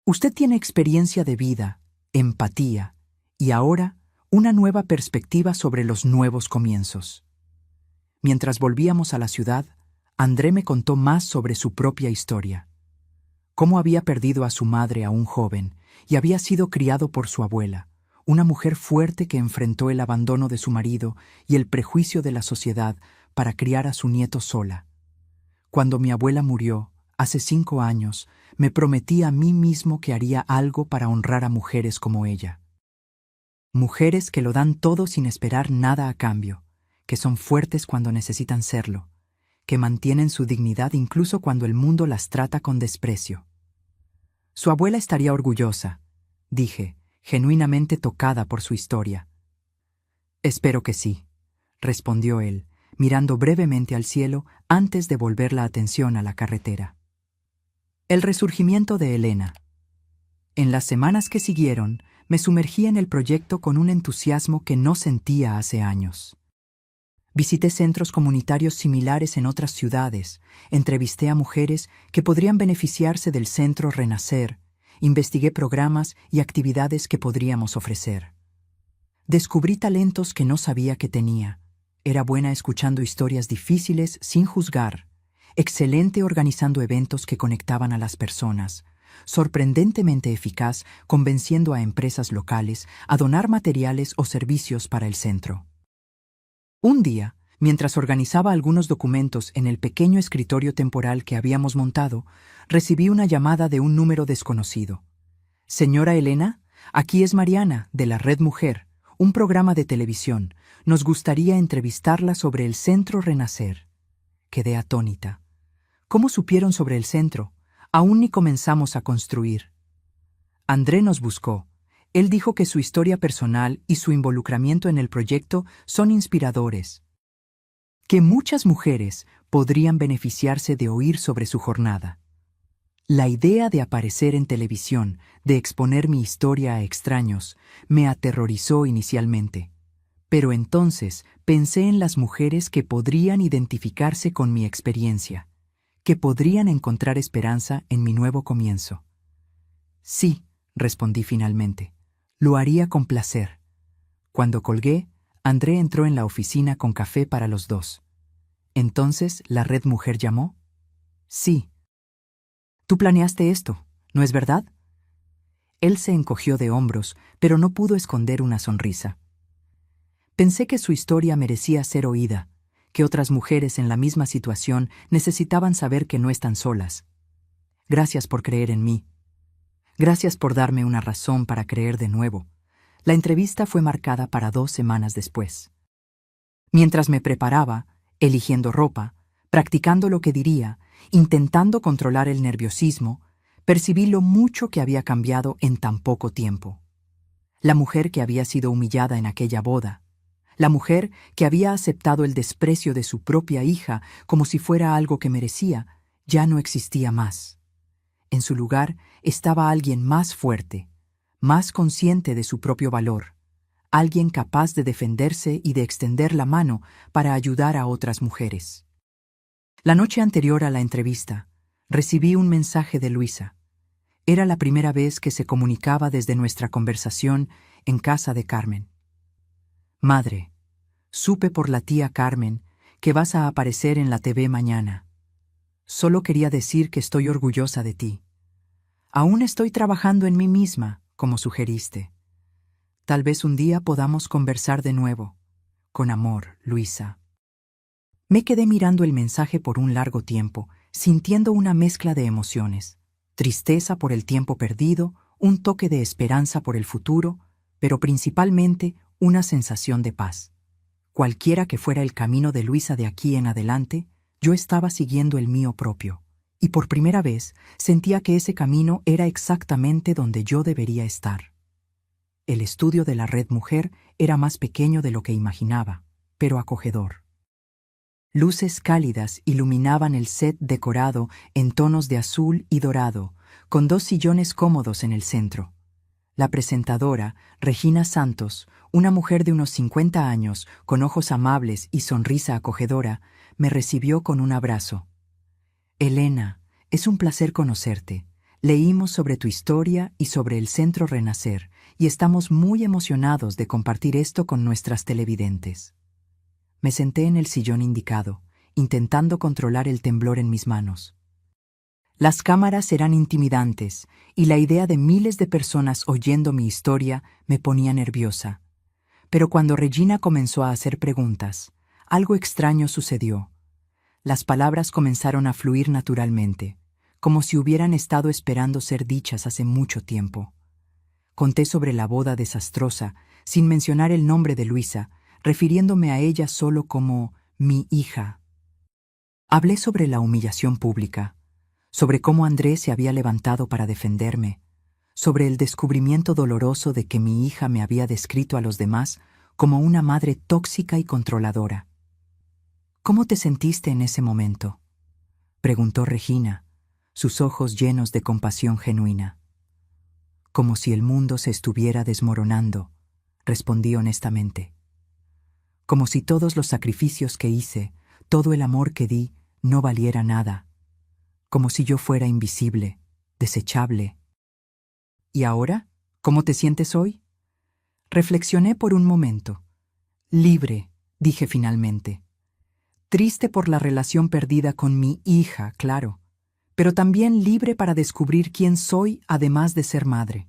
Usted tiene experiencia de vida, empatía y ahora una nueva perspectiva sobre los nuevos comienzos». Mientras volvíamos a la ciudad, André me contó más sobre su propia historia. Cómo había perdido a su madre aún joven y había sido criado por su abuela, una mujer fuerte que enfrentó el abandono de su marido y el prejuicio de la sociedad para criar a su nieto sola. «Cuando mi abuela murió, hace 5 años, me prometí a mí mismo que haría algo para honrar a mujeres como ella. Mujeres que lo dan todo sin esperar nada a cambio, que son fuertes cuando necesitan serlo, que mantienen su dignidad incluso cuando el mundo las trata con desprecio». «Su abuela estaría orgullosa», dije, genuinamente tocada por su historia. «Espero que sí», respondió él, mirando brevemente al cielo antes de volver la atención a la carretera. El resurgimiento de Elena. En las semanas que siguieron, me sumergí en el proyecto con un entusiasmo que no sentía hace años. Visité centros comunitarios similares en otras ciudades, entrevisté a mujeres que podrían beneficiarse del Centro Renacer, investigué programas y actividades que podríamos ofrecer. Descubrí talentos que no sabía que tenía. Era buena escuchando historias difíciles sin juzgar, excelente organizando eventos que conectaban a las personas, sorprendentemente eficaz convenciendo a empresas locales a donar materiales o servicios para el centro. Un día, mientras organizaba algunos documentos en el pequeño escritorio temporal que habíamos montado, recibí una llamada de un número desconocido. «Señora Elena, aquí es Mariana, de la Red Mujer, un programa de televisión. Nos gustaría entrevistarla sobre el Centro Renacer». Quedé atónita. «¿Cómo supieron sobre el centro? Aún ni comenzamos a construir». André nos buscó. Él dijo que su historia personal y su involucramiento en el proyecto son inspiradores, que muchas mujeres podrían beneficiarse de oír sobre su jornada. La idea de aparecer en televisión, de exponer mi historia a extraños, me aterrorizó inicialmente. Pero entonces pensé en las mujeres que podrían identificarse con mi experiencia, que podrían encontrar esperanza en mi nuevo comienzo. «Sí», respondí finalmente. «Lo haría con placer». Cuando colgué, André entró en la oficina con café para los dos. «¿Entonces la Red Mujer llamó?» «Sí». «Tú planeaste esto, ¿no es verdad?» Él se encogió de hombros, pero no pudo esconder una sonrisa. Pensé que su historia merecía ser oída, que otras mujeres en la misma situación necesitaban saber que no están solas. «Gracias por creer en mí. Gracias por darme una razón para creer de nuevo». La entrevista fue marcada para 2 semanas después. Mientras me preparaba, eligiendo ropa, practicando lo que diría, intentando controlar el nerviosismo, percibí lo mucho que había cambiado en tan poco tiempo. La mujer que había sido humillada en aquella boda, la mujer que había aceptado el desprecio de su propia hija como si fuera algo que merecía, ya no existía más. En su lugar estaba alguien más fuerte, más consciente de su propio valor, alguien capaz de defenderse y de extender la mano para ayudar a otras mujeres. La noche anterior a la entrevista, recibí un mensaje de Luisa. Era la primera vez que se comunicaba desde nuestra conversación en casa de Carmen. Madre, supe por la tía Carmen que vas a aparecer en la TV mañana. Solo quería decir que estoy orgullosa de ti. Aún estoy trabajando en mí misma, como sugeriste. Tal vez un día podamos conversar de nuevo. Con amor, Luisa. Me quedé mirando el mensaje por un largo tiempo, sintiendo una mezcla de emociones. Tristeza por el tiempo perdido, un toque de esperanza por el futuro, pero principalmente una sensación de paz. Cualquiera que fuera el camino de Luisa de aquí en adelante, yo estaba siguiendo el mío propio, y por primera vez sentía que ese camino era exactamente donde yo debería estar. El estudio de la Red Mujer era más pequeño de lo que imaginaba, pero acogedor. Luces cálidas iluminaban el set decorado en tonos de azul y dorado, con 2 sillones cómodos en el centro. La presentadora, Regina Santos, una mujer de unos 50 años, con ojos amables y sonrisa acogedora, me recibió con un abrazo. Elena, es un placer conocerte. Leímos sobre tu historia y sobre el Centro Renacer, y estamos muy emocionados de compartir esto con nuestras televidentes. Me senté en el sillón indicado, intentando controlar el temblor en mis manos. Las cámaras eran intimidantes, y la idea de miles de personas oyendo mi historia me ponía nerviosa. Pero cuando Regina comenzó a hacer preguntas, algo extraño sucedió. Las palabras comenzaron a fluir naturalmente, como si hubieran estado esperando ser dichas hace mucho tiempo. Conté sobre la boda desastrosa, sin mencionar el nombre de Luisa, refiriéndome a ella solo como mi hija. Hablé sobre la humillación pública, sobre cómo Andrés se había levantado para defenderme, sobre el descubrimiento doloroso de que mi hija me había descrito a los demás como una madre tóxica y controladora. ¿Cómo te sentiste en ese momento?, preguntó Regina, sus ojos llenos de compasión genuina. Como si el mundo se estuviera desmoronando, respondí honestamente. Como si todos los sacrificios que hice, todo el amor que di, no valiera nada. Como si yo fuera invisible, desechable. ¿Y ahora? ¿Cómo te sientes hoy? Reflexioné por un momento. Libre, dije finalmente. Triste por la relación perdida con mi hija, claro, pero también libre para descubrir quién soy además de ser madre.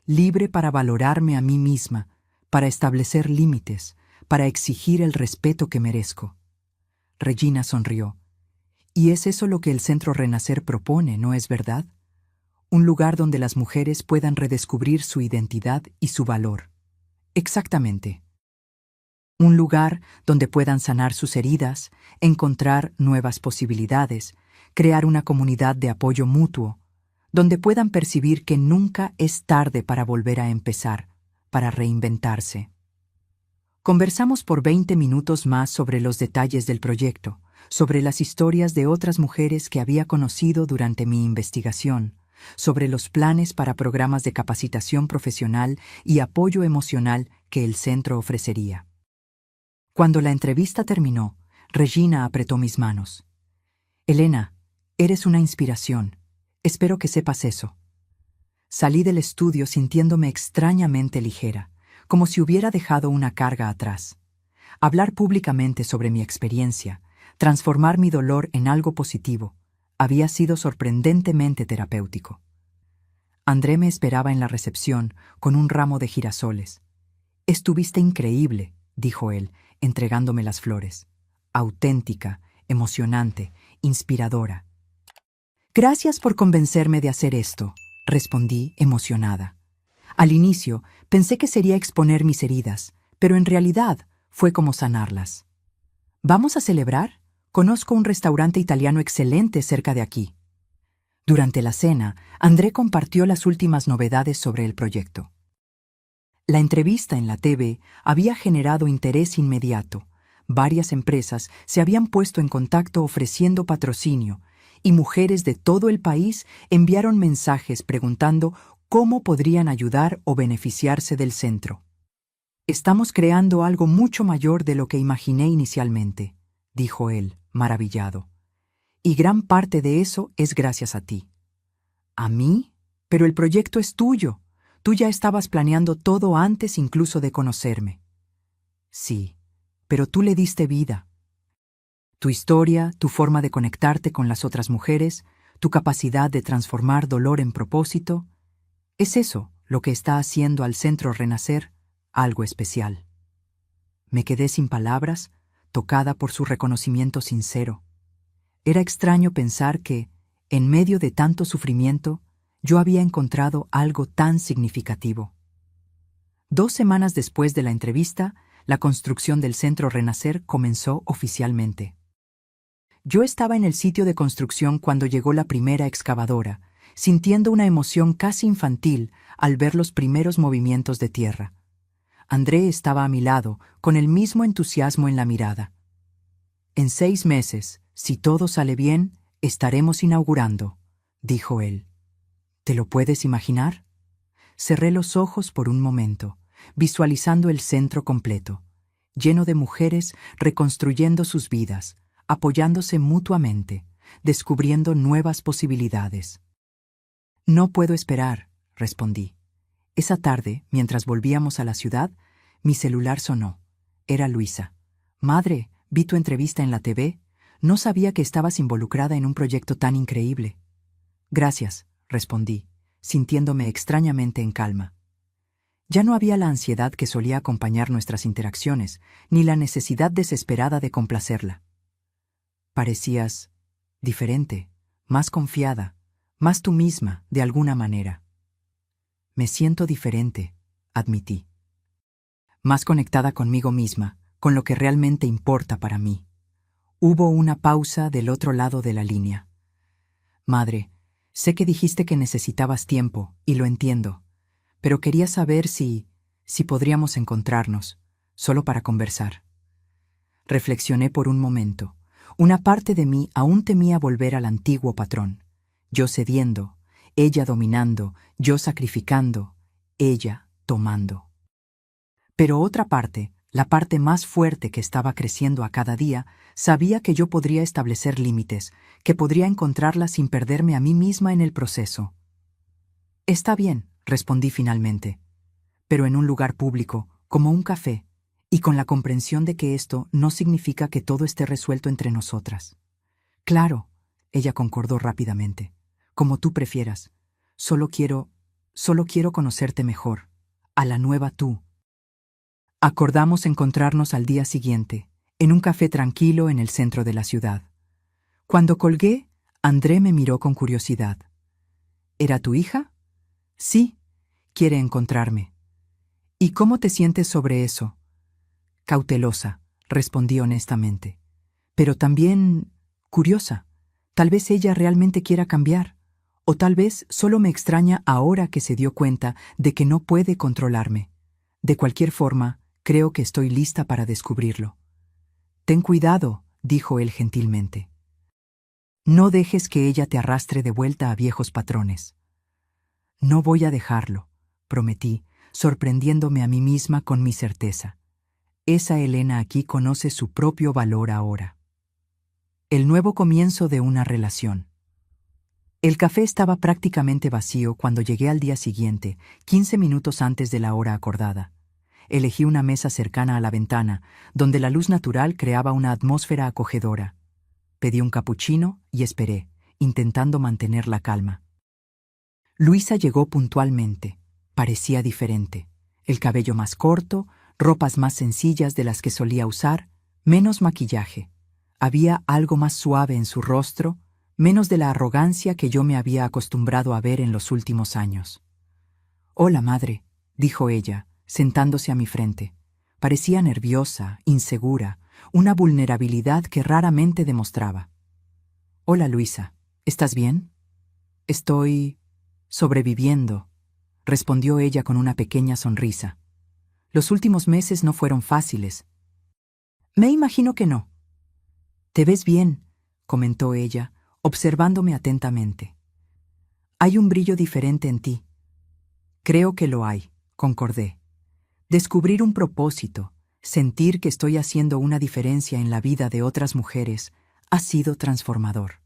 Libre para valorarme a mí misma, para establecer límites, para exigir el respeto que merezco. Regina sonrió. Y es eso lo que el Centro Renacer propone, ¿no es verdad? Un lugar donde las mujeres puedan redescubrir su identidad y su valor. Exactamente. Un lugar donde puedan sanar sus heridas, encontrar nuevas posibilidades, crear una comunidad de apoyo mutuo, donde puedan percibir que nunca es tarde para volver a empezar, para reinventarse. Conversamos por 20 minutos más sobre los detalles del proyecto, sobre las historias de otras mujeres que había conocido durante mi investigación, sobre los planes para programas de capacitación profesional y apoyo emocional que el centro ofrecería. Cuando la entrevista terminó, Regina apretó mis manos. Elena, eres una inspiración. Espero que sepas eso. Salí del estudio sintiéndome extrañamente ligera, como si hubiera dejado una carga atrás. Hablar públicamente sobre mi experiencia, transformar mi dolor en algo positivo, había sido sorprendentemente terapéutico. André me esperaba en la recepción con un ramo de girasoles. Estuviste increíble, dijo él, entregándome las flores. Auténtica, emocionante, inspiradora. Gracias por convencerme de hacer esto, respondí emocionada. Al inicio pensé que sería exponer mis heridas, pero en realidad fue como sanarlas. ¿Vamos a celebrar? Conozco un restaurante italiano excelente cerca de aquí. Durante la cena, André compartió las últimas novedades sobre el proyecto. La entrevista en la TV había generado interés inmediato. Varias empresas se habían puesto en contacto ofreciendo patrocinio, y mujeres de todo el país enviaron mensajes preguntando cómo podrían ayudar o beneficiarse del centro. Estamos creando algo mucho mayor de lo que imaginé inicialmente, dijo él, maravillado. Y gran parte de eso es gracias a ti. ¿A mí? Pero el proyecto es tuyo. Tú ya estabas planeando todo antes incluso de conocerme. Sí, pero tú le diste vida. Tu historia, tu forma de conectarte con las otras mujeres, tu capacidad de transformar dolor en propósito, es eso lo que está haciendo al Centro Renacer algo especial. Me quedé sin palabras, tocada por su reconocimiento sincero. Era extraño pensar que, en medio de tanto sufrimiento, yo había encontrado algo tan significativo. 2 semanas después de la entrevista, la construcción del Centro Renacer comenzó oficialmente. Yo estaba en el sitio de construcción cuando llegó la primera excavadora, sintiendo una emoción casi infantil al ver los primeros movimientos de tierra. André estaba a mi lado, con el mismo entusiasmo en la mirada. En 6 meses, si todo sale bien, estaremos inaugurando, dijo él. ¿Te lo puedes imaginar? Cerré los ojos por un momento, visualizando el centro completo, lleno de mujeres reconstruyendo sus vidas, apoyándose mutuamente, descubriendo nuevas posibilidades. No puedo esperar, respondí. Esa tarde, mientras volvíamos a la ciudad, mi celular sonó. Era Luisa. Madre, vi tu entrevista en la TV. No sabía que estabas involucrada en un proyecto tan increíble. Gracias, respondí, sintiéndome extrañamente en calma. Ya no había la ansiedad que solía acompañar nuestras interacciones, ni la necesidad desesperada de complacerla. Parecías diferente, más confiada, más tú misma, de alguna manera. Me siento diferente, admití. Más conectada conmigo misma, con lo que realmente importa para mí. Hubo una pausa del otro lado de la línea. Madre, sé que dijiste que necesitabas tiempo, y lo entiendo, pero quería saber si podríamos encontrarnos, solo para conversar. Reflexioné por un momento. Una parte de mí aún temía volver al antiguo patrón. Yo cediendo, ella dominando, yo sacrificando, ella tomando. Pero otra parte, la parte más fuerte que estaba creciendo a cada día, sabía que yo podría establecer límites, que podría encontrarla sin perderme a mí misma en el proceso. Está bien, respondí finalmente, pero en un lugar público, como un café, y con la comprensión de que esto no significa que todo esté resuelto entre nosotras. Claro, ella concordó rápidamente. Como tú prefieras. Solo quiero conocerte mejor, a la nueva tú. Acordamos encontrarnos al día siguiente, en un café tranquilo en el centro de la ciudad. Cuando colgué, André me miró con curiosidad. ¿Era tu hija? Sí, quiere encontrarme. ¿Y cómo te sientes sobre eso? Cautelosa, respondí honestamente. Pero también curiosa. Tal vez ella realmente quiera cambiar. O tal vez solo me extraña ahora que se dio cuenta de que no puede controlarme. De cualquier forma, creo que estoy lista para descubrirlo. Ten cuidado, dijo él gentilmente. No dejes que ella te arrastre de vuelta a viejos patrones. No voy a dejarlo, prometí, sorprendiéndome a mí misma con mi certeza. Esa Elena aquí conoce su propio valor ahora. El nuevo comienzo de una relación. El café estaba prácticamente vacío cuando llegué al día siguiente, 15 minutos antes de la hora acordada. Elegí una mesa cercana a la ventana, donde la luz natural creaba una atmósfera acogedora. Pedí un capuchino y esperé, intentando mantener la calma. Luisa llegó puntualmente. Parecía diferente. El cabello más corto, ropas más sencillas de las que solía usar, menos maquillaje. Había algo más suave en su rostro, menos de la arrogancia que yo me había acostumbrado a ver en los últimos años. «Hola, madre», dijo ella, sentándose a mi frente. Parecía nerviosa, insegura, una vulnerabilidad que raramente demostraba. «Hola, Luisa, ¿estás bien?» «Estoy sobreviviendo», respondió ella con una pequeña sonrisa. «Los últimos meses no fueron fáciles». «Me imagino que no». «Te ves bien», comentó ella, observándome atentamente. «Hay un brillo diferente en ti». «Creo que lo hay», concordé. Descubrir un propósito, sentir que estoy haciendo una diferencia en la vida de otras mujeres, ha sido transformador.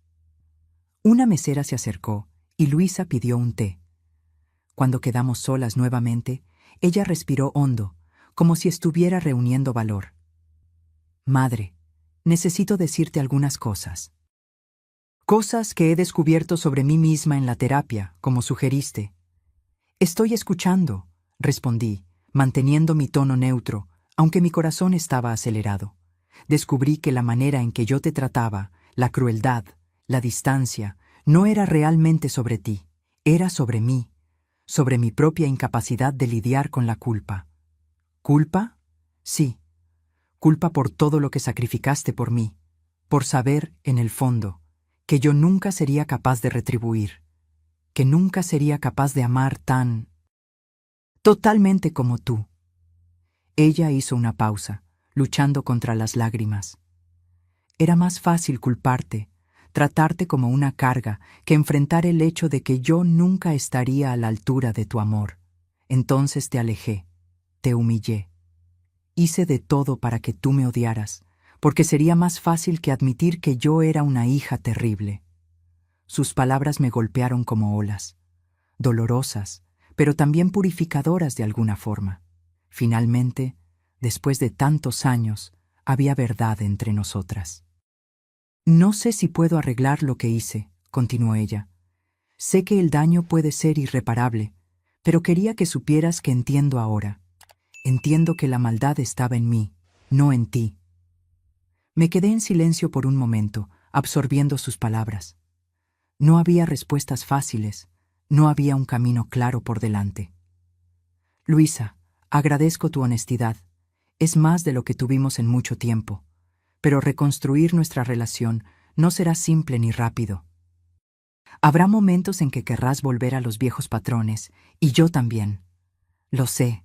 Una mesera se acercó y Luisa pidió un té. Cuando quedamos solas nuevamente, ella respiró hondo, como si estuviera reuniendo valor. Madre, necesito decirte algunas cosas. Cosas que he descubierto sobre mí misma en la terapia, como sugeriste. Estoy escuchando, respondí, manteniendo mi tono neutro, aunque mi corazón estaba acelerado. Descubrí que la manera en que yo te trataba, la crueldad, la distancia, no era realmente sobre ti, era sobre mí, sobre mi propia incapacidad de lidiar con la culpa. ¿Culpa? Sí. Culpa por todo lo que sacrificaste por mí, por saber, en el fondo, que yo nunca sería capaz de retribuir, que nunca sería capaz de amar tan totalmente como tú. Ella hizo una pausa, luchando contra las lágrimas. Era más fácil culparte, tratarte como una carga, que enfrentar el hecho de que yo nunca estaría a la altura de tu amor. Entonces te alejé, te humillé. Hice de todo para que tú me odiaras, porque sería más fácil que admitir que yo era una hija terrible. Sus palabras me golpearon como olas, dolorosas, pero también purificadoras de alguna forma. Finalmente, después de tantos años, había verdad entre nosotras. No sé si puedo arreglar lo que hice, continuó ella. Sé que el daño puede ser irreparable, pero quería que supieras que entiendo ahora. Entiendo que la maldad estaba en mí, no en ti. Me quedé en silencio por un momento, absorbiendo sus palabras. No había respuestas fáciles, no había un camino claro por delante. Luisa, agradezco tu honestidad. Es más de lo que tuvimos en mucho tiempo, pero reconstruir nuestra relación no será simple ni rápido. Habrá momentos en que querrás volver a los viejos patrones, y yo también. Lo sé.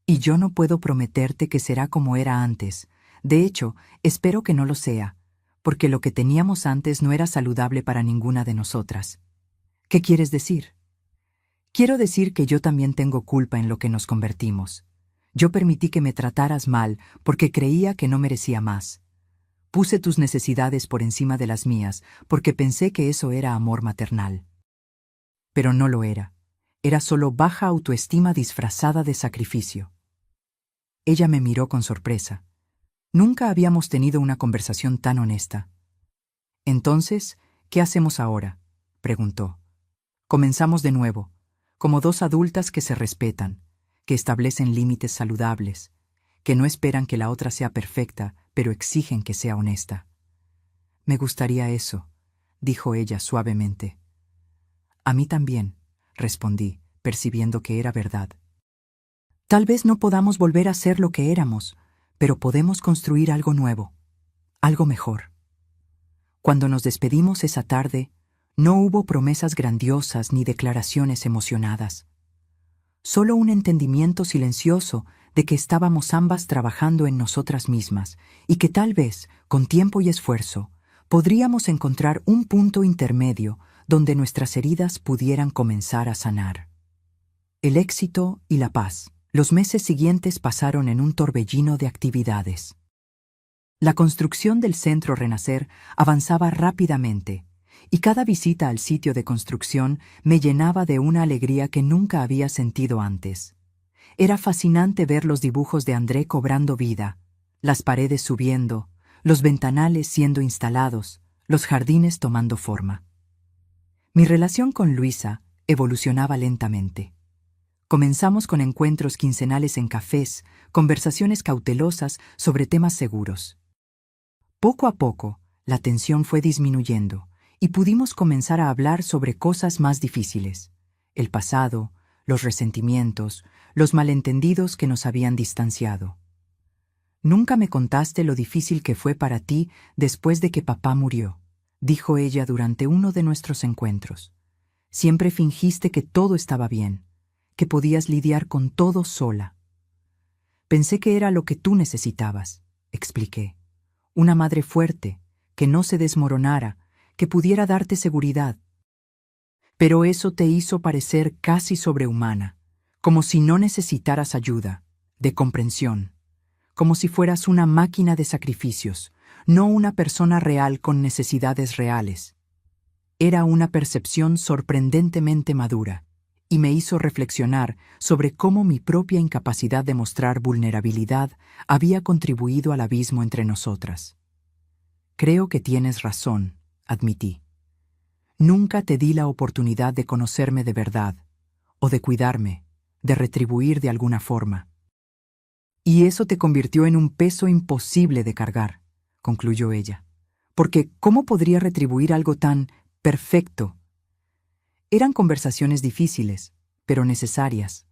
Y yo no puedo prometerte que será como era antes. De hecho, espero que no lo sea, porque lo que teníamos antes no era saludable para ninguna de nosotras. ¿Qué quieres decir? Quiero decir que yo también tengo culpa en lo que nos convertimos. Yo permití que me trataras mal porque creía que no merecía más. Puse tus necesidades por encima de las mías porque pensé que eso era amor maternal. Pero no lo era. Era solo baja autoestima disfrazada de sacrificio. Ella me miró con sorpresa. Nunca habíamos tenido una conversación tan honesta. Entonces, ¿qué hacemos ahora?, preguntó. Comenzamos de nuevo, como dos adultas que se respetan, que establecen límites saludables, que no esperan que la otra sea perfecta, pero exigen que sea honesta. Me gustaría eso, dijo ella suavemente. A mí también, respondí, percibiendo que era verdad. Tal vez no podamos volver a ser lo que éramos, pero podemos construir algo nuevo, algo mejor. Cuando nos despedimos esa tarde, no hubo promesas grandiosas ni declaraciones emocionadas. Solo un entendimiento silencioso de que estábamos ambas trabajando en nosotras mismas y que tal vez, con tiempo y esfuerzo, podríamos encontrar un punto intermedio donde nuestras heridas pudieran comenzar a sanar. El éxito y la paz. Los meses siguientes pasaron en un torbellino de actividades. La construcción del Centro Renacer avanzaba rápidamente, y cada visita al sitio de construcción me llenaba de una alegría que nunca había sentido antes. Era fascinante ver los dibujos de André cobrando vida, las paredes subiendo, los ventanales siendo instalados, los jardines tomando forma. Mi relación con Luisa evolucionaba lentamente. Comenzamos con encuentros quincenales en cafés, conversaciones cautelosas sobre temas seguros. Poco a poco, la tensión fue disminuyendo y pudimos comenzar a hablar sobre cosas más difíciles: el pasado, los resentimientos, los malentendidos que nos habían distanciado. Nunca me contaste lo difícil que fue para ti después de que papá murió, dijo ella durante uno de nuestros encuentros. Siempre fingiste que todo estaba bien, que podías lidiar con todo sola. Pensé que era lo que tú necesitabas, expliqué. Una madre fuerte, que no se desmoronara, que pudiera darte seguridad. Pero eso te hizo parecer casi sobrehumana, como si no necesitaras ayuda, de comprensión, como si fueras una máquina de sacrificios, no una persona real con necesidades reales. Era una percepción sorprendentemente madura, y me hizo reflexionar sobre cómo mi propia incapacidad de mostrar vulnerabilidad había contribuido al abismo entre nosotras. Creo que tienes razón, admití. Nunca te di la oportunidad de conocerme de verdad, o de cuidarme, de retribuir de alguna forma. Y eso te convirtió en un peso imposible de cargar, concluyó ella. Porque, ¿cómo podría retribuir algo tan perfecto? Eran conversaciones difíciles, pero necesarias.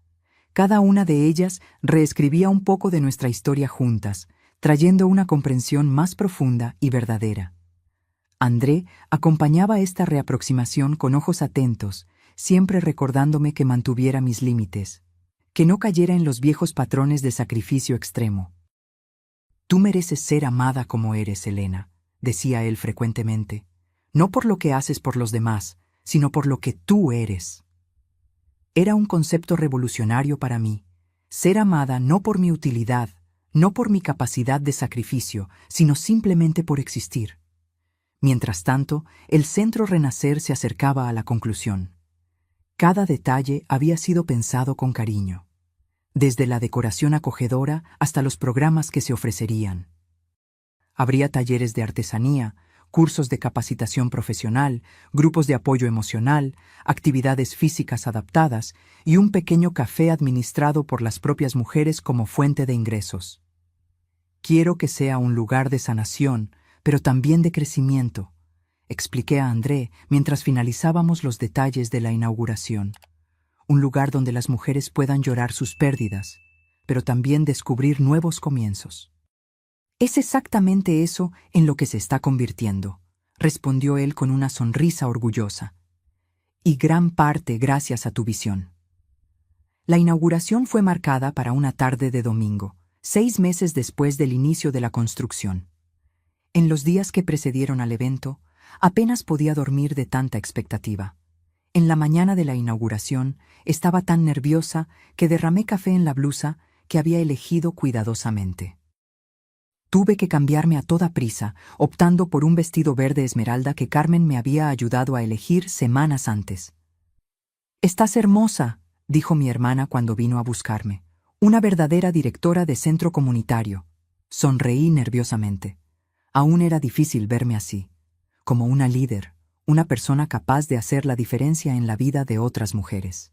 Cada una de ellas reescribía un poco de nuestra historia juntas, trayendo una comprensión más profunda y verdadera. André acompañaba esta reaproximación con ojos atentos, siempre recordándome que mantuviera mis límites, que no cayera en los viejos patrones de sacrificio extremo. «Tú mereces ser amada como eres, Elena», decía él frecuentemente, «no por lo que haces por los demás, sino por lo que tú eres». Era un concepto revolucionario para mí, ser amada no por mi utilidad, no por mi capacidad de sacrificio, sino simplemente por existir. Mientras tanto, el Centro Renacer se acercaba a la conclusión. Cada detalle había sido pensado con cariño, desde la decoración acogedora hasta los programas que se ofrecerían. Habría talleres de artesanía, cursos de capacitación profesional, grupos de apoyo emocional, actividades físicas adaptadas y un pequeño café administrado por las propias mujeres como fuente de ingresos. Quiero que sea un lugar de sanación, pero también de crecimiento, expliqué a André mientras finalizábamos los detalles de la inauguración. Un lugar donde las mujeres puedan llorar sus pérdidas, pero también descubrir nuevos comienzos. «Es exactamente eso en lo que se está convirtiendo», respondió él con una sonrisa orgullosa. «Y gran parte gracias a tu visión». La inauguración fue marcada para una tarde de domingo, 6 meses después del inicio de la construcción. En los días que precedieron al evento, apenas podía dormir de tanta expectativa. En la mañana de la inauguración, estaba tan nerviosa que derramé café en la blusa que había elegido cuidadosamente. Tuve que cambiarme a toda prisa, optando por un vestido verde esmeralda que Carmen me había ayudado a elegir semanas antes. «Estás hermosa», dijo mi hermana cuando vino a buscarme. «Una verdadera directora de centro comunitario». Sonreí nerviosamente. Aún era difícil verme así, como una líder, una persona capaz de hacer la diferencia en la vida de otras mujeres.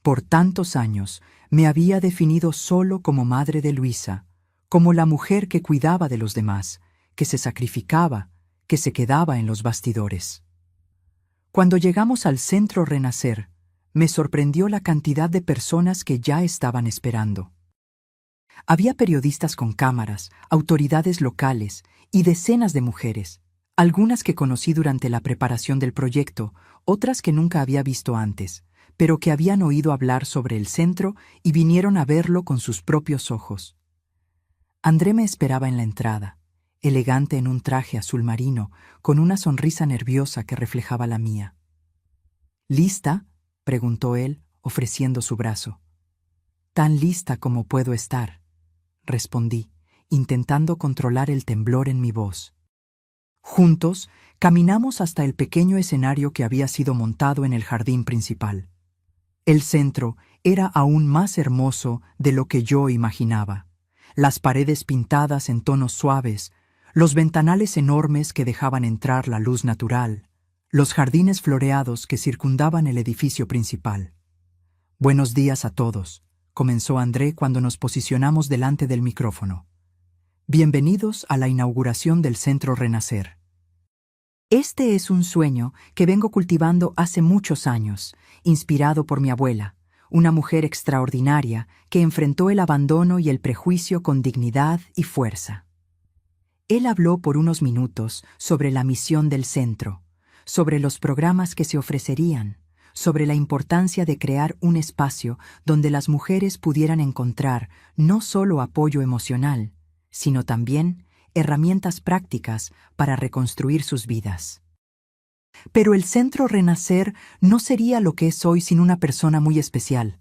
Por tantos años me había definido solo como madre de Luisa, como la mujer que cuidaba de los demás, que se sacrificaba, que se quedaba en los bastidores. Cuando llegamos al Centro Renacer, me sorprendió la cantidad de personas que ya estaban esperando. Había periodistas con cámaras, autoridades locales y decenas de mujeres, algunas que conocí durante la preparación del proyecto, otras que nunca había visto antes, pero que habían oído hablar sobre el centro y vinieron a verlo con sus propios ojos. André me esperaba en la entrada, elegante en un traje azul marino, con una sonrisa nerviosa que reflejaba la mía. «¿Lista?», preguntó él, ofreciendo su brazo. «Tan lista como puedo estar», respondí, intentando controlar el temblor en mi voz. Juntos, caminamos hasta el pequeño escenario que había sido montado en el jardín principal. El centro era aún más hermoso de lo que yo imaginaba. Las paredes pintadas en tonos suaves, los ventanales enormes que dejaban entrar la luz natural, los jardines floreados que circundaban el edificio principal. «Buenos días a todos», comenzó André cuando nos posicionamos delante del micrófono. «Bienvenidos a la inauguración del Centro Renacer. Este es un sueño que vengo cultivando hace muchos años, inspirado por mi abuela, una mujer extraordinaria que enfrentó el abandono y el prejuicio con dignidad y fuerza». Él habló por unos minutos sobre la misión del centro, sobre los programas que se ofrecerían, sobre la importancia de crear un espacio donde las mujeres pudieran encontrar no solo apoyo emocional, sino también herramientas prácticas para reconstruir sus vidas. «Pero el Centro Renacer no sería lo que es hoy sin una persona muy especial»,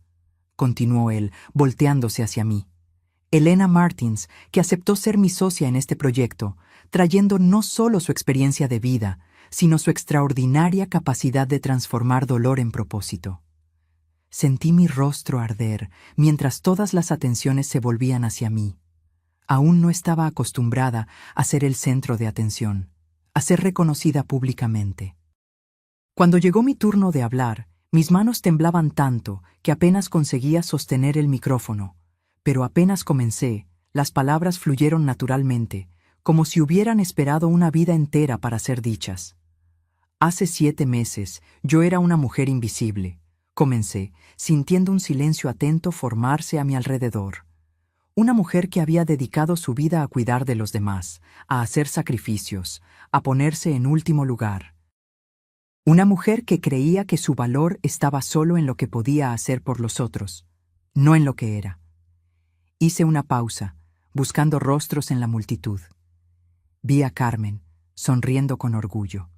continuó él, volteándose hacia mí. Elena Martins, que aceptó ser mi socia en este proyecto, trayendo no solo su experiencia de vida, sino su extraordinaria capacidad de transformar dolor en propósito. Sentí mi rostro arder mientras todas las atenciones se volvían hacia mí. Aún no estaba acostumbrada a ser el centro de atención, a ser reconocida públicamente. Cuando llegó mi turno de hablar, mis manos temblaban tanto que apenas conseguía sostener el micrófono, pero apenas comencé, las palabras fluyeron naturalmente, como si hubieran esperado una vida entera para ser dichas. Hace 7 meses, yo era una mujer invisible. Comencé, sintiendo un silencio atento formarse a mi alrededor. Una mujer que había dedicado su vida a cuidar de los demás, a hacer sacrificios, a ponerse en último lugar. Una mujer que creía que su valor estaba solo en lo que podía hacer por los otros, no en lo que era. Hice una pausa, buscando rostros en la multitud. Vi a Carmen, sonriendo con orgullo.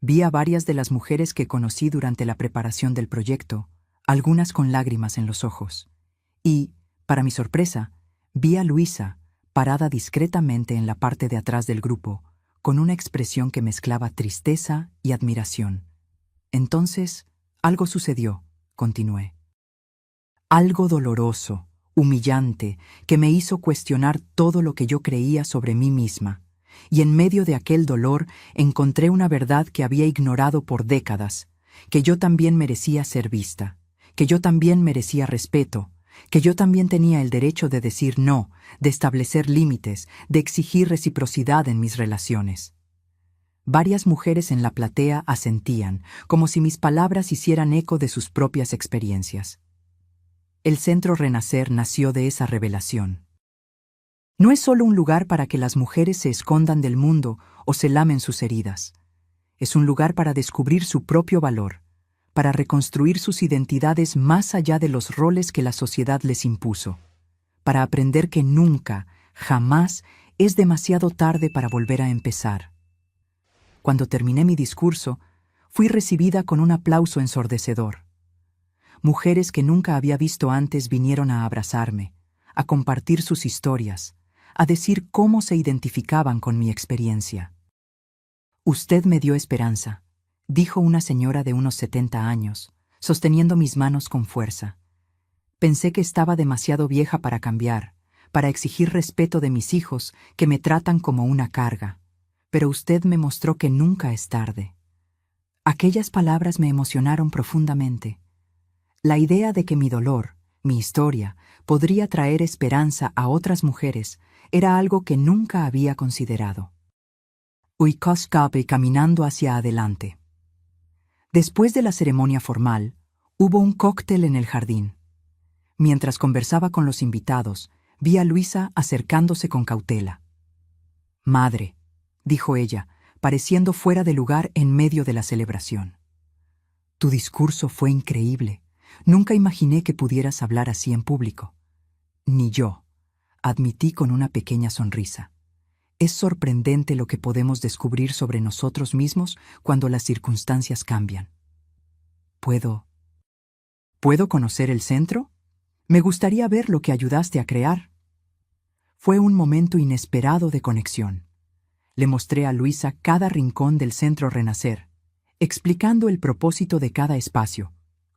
Vi a varias de las mujeres que conocí durante la preparación del proyecto, algunas con lágrimas en los ojos. Y, para mi sorpresa, vi a Luisa, parada discretamente en la parte de atrás del grupo, con una expresión que mezclaba tristeza y admiración. Entonces, algo sucedió, continué. Algo doloroso, humillante, que me hizo cuestionar todo lo que yo creía sobre mí misma. Y en medio de aquel dolor encontré una verdad que había ignorado por décadas, que yo también merecía ser vista, que yo también merecía respeto, que yo también tenía el derecho de decir no, de establecer límites, de exigir reciprocidad en mis relaciones. Varias mujeres en la platea asentían, como si mis palabras hicieran eco de sus propias experiencias. El Centro Renacer nació de esa revelación. No es solo un lugar para que las mujeres se escondan del mundo o se lamen sus heridas. Es un lugar para descubrir su propio valor, para reconstruir sus identidades más allá de los roles que la sociedad les impuso, para aprender que nunca, jamás, es demasiado tarde para volver a empezar. Cuando terminé mi discurso, fui recibida con un aplauso ensordecedor. Mujeres que nunca había visto antes vinieron a abrazarme, a compartir sus historias, a decir cómo se identificaban con mi experiencia. «Usted me dio esperanza», dijo una señora de unos 70 años, sosteniendo mis manos con fuerza. Pensé que estaba demasiado vieja para cambiar, para exigir respeto de mis hijos que me tratan como una carga, pero usted me mostró que nunca es tarde. Aquellas palabras me emocionaron profundamente. La idea de que mi dolor, mi historia, podría traer esperanza a otras mujeres era algo que nunca había considerado. Uicoscape caminando hacia adelante. Después de la ceremonia formal, hubo un cóctel en el jardín. Mientras conversaba con los invitados, vi a Luisa acercándose con cautela. «Madre», dijo ella, pareciendo fuera de lugar en medio de la celebración. «Tu discurso fue increíble. Nunca imaginé que pudieras hablar así en público». «Ni yo», admití con una pequeña sonrisa. Es sorprendente lo que podemos descubrir sobre nosotros mismos cuando las circunstancias cambian. ¿Puedo conocer el centro? Me gustaría ver lo que ayudaste a crear». Fue un momento inesperado de conexión. Le mostré a Luisa cada rincón del Centro Renacer, explicando el propósito de cada espacio,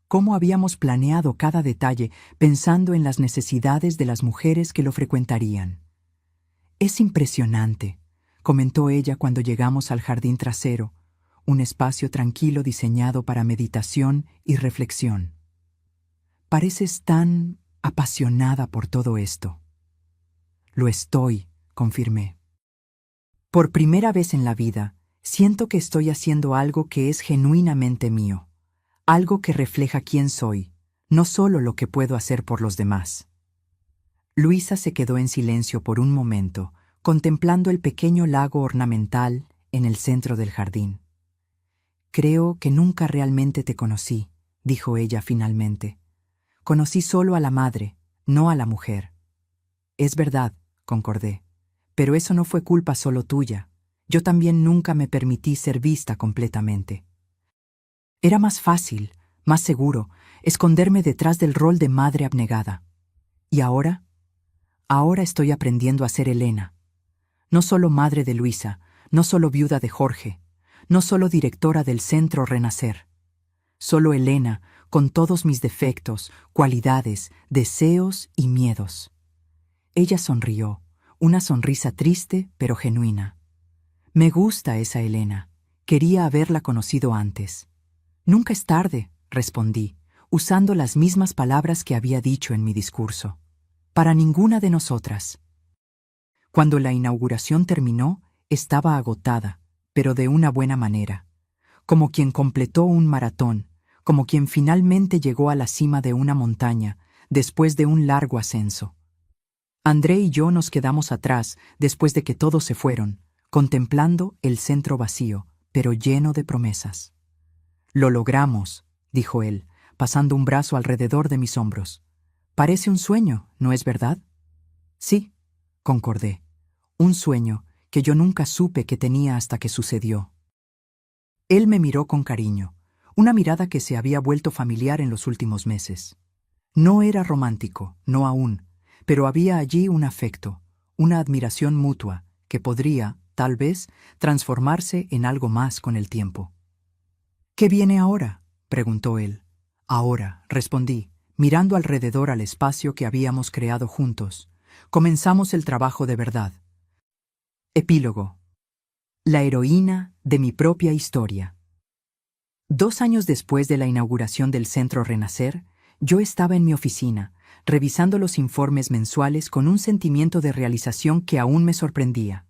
cómo habíamos planeado cada detalle pensando en las necesidades de las mujeres que lo frecuentarían. «Es impresionante», comentó ella cuando llegamos al jardín trasero, un espacio tranquilo diseñado para meditación y reflexión. «Pareces tan apasionada por todo esto». «Lo estoy», confirmé. «Por primera vez en la vida, siento que estoy haciendo algo que es genuinamente mío, algo que refleja quién soy, no solo lo que puedo hacer por los demás». Luisa se quedó en silencio por un momento, contemplando el pequeño lago ornamental en el centro del jardín. «Creo que nunca realmente te conocí», dijo ella finalmente. «Conocí solo a la madre, no a la mujer». «Es verdad», concordé, «pero eso no fue culpa solo tuya. Yo también nunca me permití ser vista completamente. Era más fácil, más seguro, esconderme detrás del rol de madre abnegada. ¿Y ahora? Ahora estoy aprendiendo a ser Elena. No solo madre de Luisa, no solo viuda de Jorge, no solo directora del Centro Renacer. Solo Elena, con todos mis defectos, cualidades, deseos y miedos. Ella sonrió, una sonrisa triste pero genuina. Me gusta esa Elena. Quería haberla conocido antes. Nunca es tarde, respondí, usando las mismas palabras que había dicho en mi discurso. Para ninguna de nosotras. Cuando la inauguración terminó, estaba agotada, pero de una buena manera. Como quien completó un maratón, como quien finalmente llegó a la cima de una montaña, después de un largo ascenso. André y yo nos quedamos atrás después de que todos se fueron, contemplando el centro vacío, pero lleno de promesas. Lo logramos, dijo él, pasando un brazo alrededor de mis hombros. Parece un sueño, ¿no es verdad? Sí, concordé. Un sueño que yo nunca supe que tenía hasta que sucedió. Él me miró con cariño, una mirada que se había vuelto familiar en los últimos meses. No era romántico, no aún, pero había allí un afecto, una admiración mutua, que podría, tal vez, transformarse en algo más con el tiempo. ¿Qué viene ahora?, preguntó él. Ahora, respondí, mirando alrededor al espacio que habíamos creado juntos. Comenzamos el trabajo de verdad. Epílogo. La heroína de mi propia historia. 2 años después de la inauguración del Centro Renacer, yo estaba en mi oficina, revisando los informes mensuales con un sentimiento de realización que aún me sorprendía.